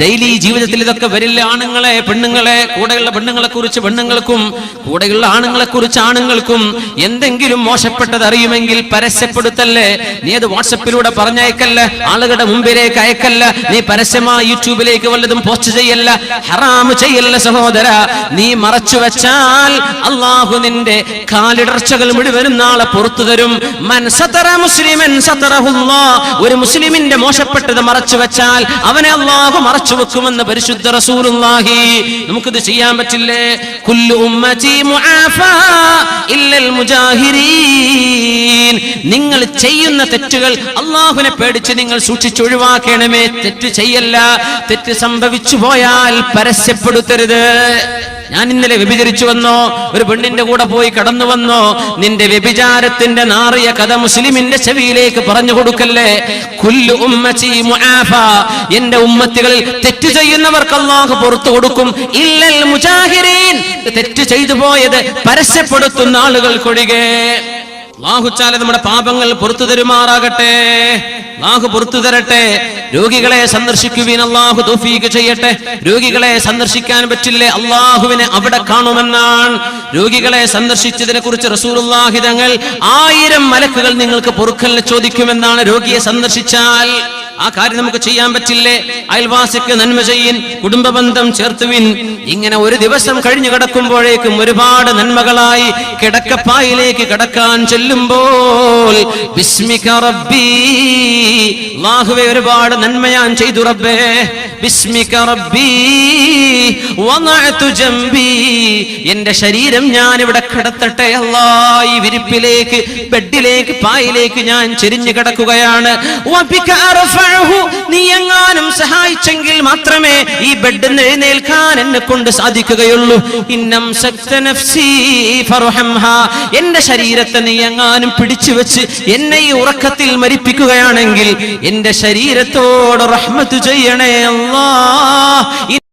ഡെയിലി ജീവിതത്തിൽ ഇതൊക്കെ വരില്ല. ആണുങ്ങളെ പെണ്ണുങ്ങളെ, കൂടെയുള്ള പെണ്ണുങ്ങളെ കുറിച്ച് പെണ്ണുങ്ങൾക്കും കൂടെയുള്ള ആണുങ്ങളെ കുറിച്ച് ആണുങ്ങൾക്കും എന്തെങ്കിലും മോശപ്പെട്ടത് അറിയുമെങ്കിൽ പരസ്യപ്പെടുത്തല്ലേ. നീ അത് വാട്സപ്പിലൂടെ പറഞ്ഞയക്കല്ല, ആളുകളുടെ മുമ്പിലേക്ക് അയക്കല്ല, നീ പരസ്യമായി യൂട്യൂബിലേക്ക് വല്ലതും പോസ്റ്റ് ചെയ്യല്ല, ഹറാമ് ചെയ്യല്ല സഹോദര. നീ മറച്ചു വെച്ചാൽ അള്ളാഹു നിന്റെ കാലിടർച്ചകൾ മുഴുവനും നാളെ പുറത്തു തരും. മൻ സതറ മുസ്ലിമൻ സതറഹുല്ലാഹ്. ഒരു മുസ്ലിമിന്റെ മോശപ്പെട്ടത് മറച്ചു വെച്ചാൽ അവനെ അള്ളാഹു മറച്ചു വെക്കുമെന്ന് പരിശുദ്ധ റസൂലുള്ളാഹി. നമുക്കിത് ചെയ്യാൻ പറ്റില്ലേ? കുല്ലു ഉമ്മതി മുആഫാ ഇല്ലൽ മുജാഹിരീൻ. നിങ്ങൾ ചെയ്യുന്ന തെറ്റുകൾ അള്ളാഹുവിനെ പേടിച്ച് നിങ്ങൾ സൂക്ഷിച്ചൊഴിവാക്കണമേ. തെറ്റ് ചെയ്യല്ല. തെറ്റ് സംഭവിച്ചു പോയാൽ പരസ്യപ്പെടുത്തരുത്. ഞാൻ ഇന്നലെ വ്യഭിചരിച്ചു വന്നോ, ഒരു പെണ്ണിന്റെ കൂടെ പോയി കടന്നു വന്നോ, നിന്റെ വ്യഭിചാരത്തിന്റെ നാറിയ കഥ മുസ്ലിമിന്റെ ചെവിയിലേക്ക് പറഞ്ഞു കൊടുക്കല്ലേ. കുല്ലു ഉമ്മതി മുആഫാ. എന്റെ ഉമ്മത്തികളിൽ തെറ്റ് ചെയ്യുന്നവർക്ക് അല്ലാഹു പുറത്തു കൊടുക്കും. ഇല്ലൽ മുജാഹിരീൻ. തെറ്റ് ചെയ്തു പോയത് പരസ്യപ്പെടുത്തുന്ന ആളുകൾക്കൊഴികെ. അല്ലാഹു തആല നമ്മുടെ പാപങ്ങൾ പുറത്തു തരുമാറാകട്ടെ. അല്ലാഹു പുറത്തു തരട്ടെ. രോഗികളെ സന്ദർശിക്കുവിൻ, അല്ലാഹു തൗഫീഖ് ചെയ്യട്ടെ. രോഗികളെ സന്ദർശിക്കാൻ പറ്റില്ലേ? അല്ലാഹുവിനെ അവിടെ കാണുമെന്നാണ്. രോഗികളെ സന്ദർശിച്ചതിനെ കുറിച്ച് റസൂലുള്ളാഹി തങ്ങൾ 1000 മലക്കുകൾ നിങ്ങൾക്ക് പൊറുക്കലിന് ചോദിക്കുമെന്നാണ്. രോഗിയെ സന്ദർശിച്ചാൽ ആ കാര്യം നമുക്ക് ചെയ്യാൻ പറ്റില്ലേ? അയൽവാസിക്ക് നന്മ ചെയ്യിൻ, കുടുംബ ബന്ധം ചേർത്തുവിൻ. ഇങ്ങനെ ഒരു ദിവസം കഴിഞ്ഞു കിടക്കുമ്പോഴേക്കും ഒരുപാട് നന്മകളായി കിടക്കപ്പായിലേക്ക് കിടക്കാൻ ചെല്ലുമ്പോൾ ബിസ്മിക റബ്ബി, അല്ലാഹുവേ ഒരുപാട് നന്മ ഞാൻ ചെയ്തു റബ്ബേ. ബിസ്മിക റബ്ബി വനഅതു ജംബി. എന്റെ ശരീരം ഞാൻ ഇവിടെ കിടത്തട്ടെ അല്ലാഹ്. ഈ വിരിപ്പിലേക്ക്, ബെഡിലേക്ക്, പായിലേക്ക് ഞാൻ ചെരിഞ്ഞു കിടക്കുകയാണ്. വബിക അർഫഉഹു. നീ എങ്ങാനും സഹായിച്ചെങ്കിൽ മാത്രമേ ഈ ബെഡിൽ നിന്ന് എഴുന്നേൽക്കാൻ എന്നെ കൊണ്ട് സാധിക്കുകയുള്ളൂ. ഇന്നം സക്ത നഫ്സി ഫർഹംഹാ. എന്റെ ശരീരത്തെ നീ എങ്ങാനും പിടിച്ചു വെച്ച് എന്നെ ഈ ഉറക്കത്തിൽ മരിപ്പിക്കുകയാണെങ്കിൽ എന്റെ ശരീരത്തോട് റഹ്മത്ത് ചെയ്യണേ അല്ലാഹ്.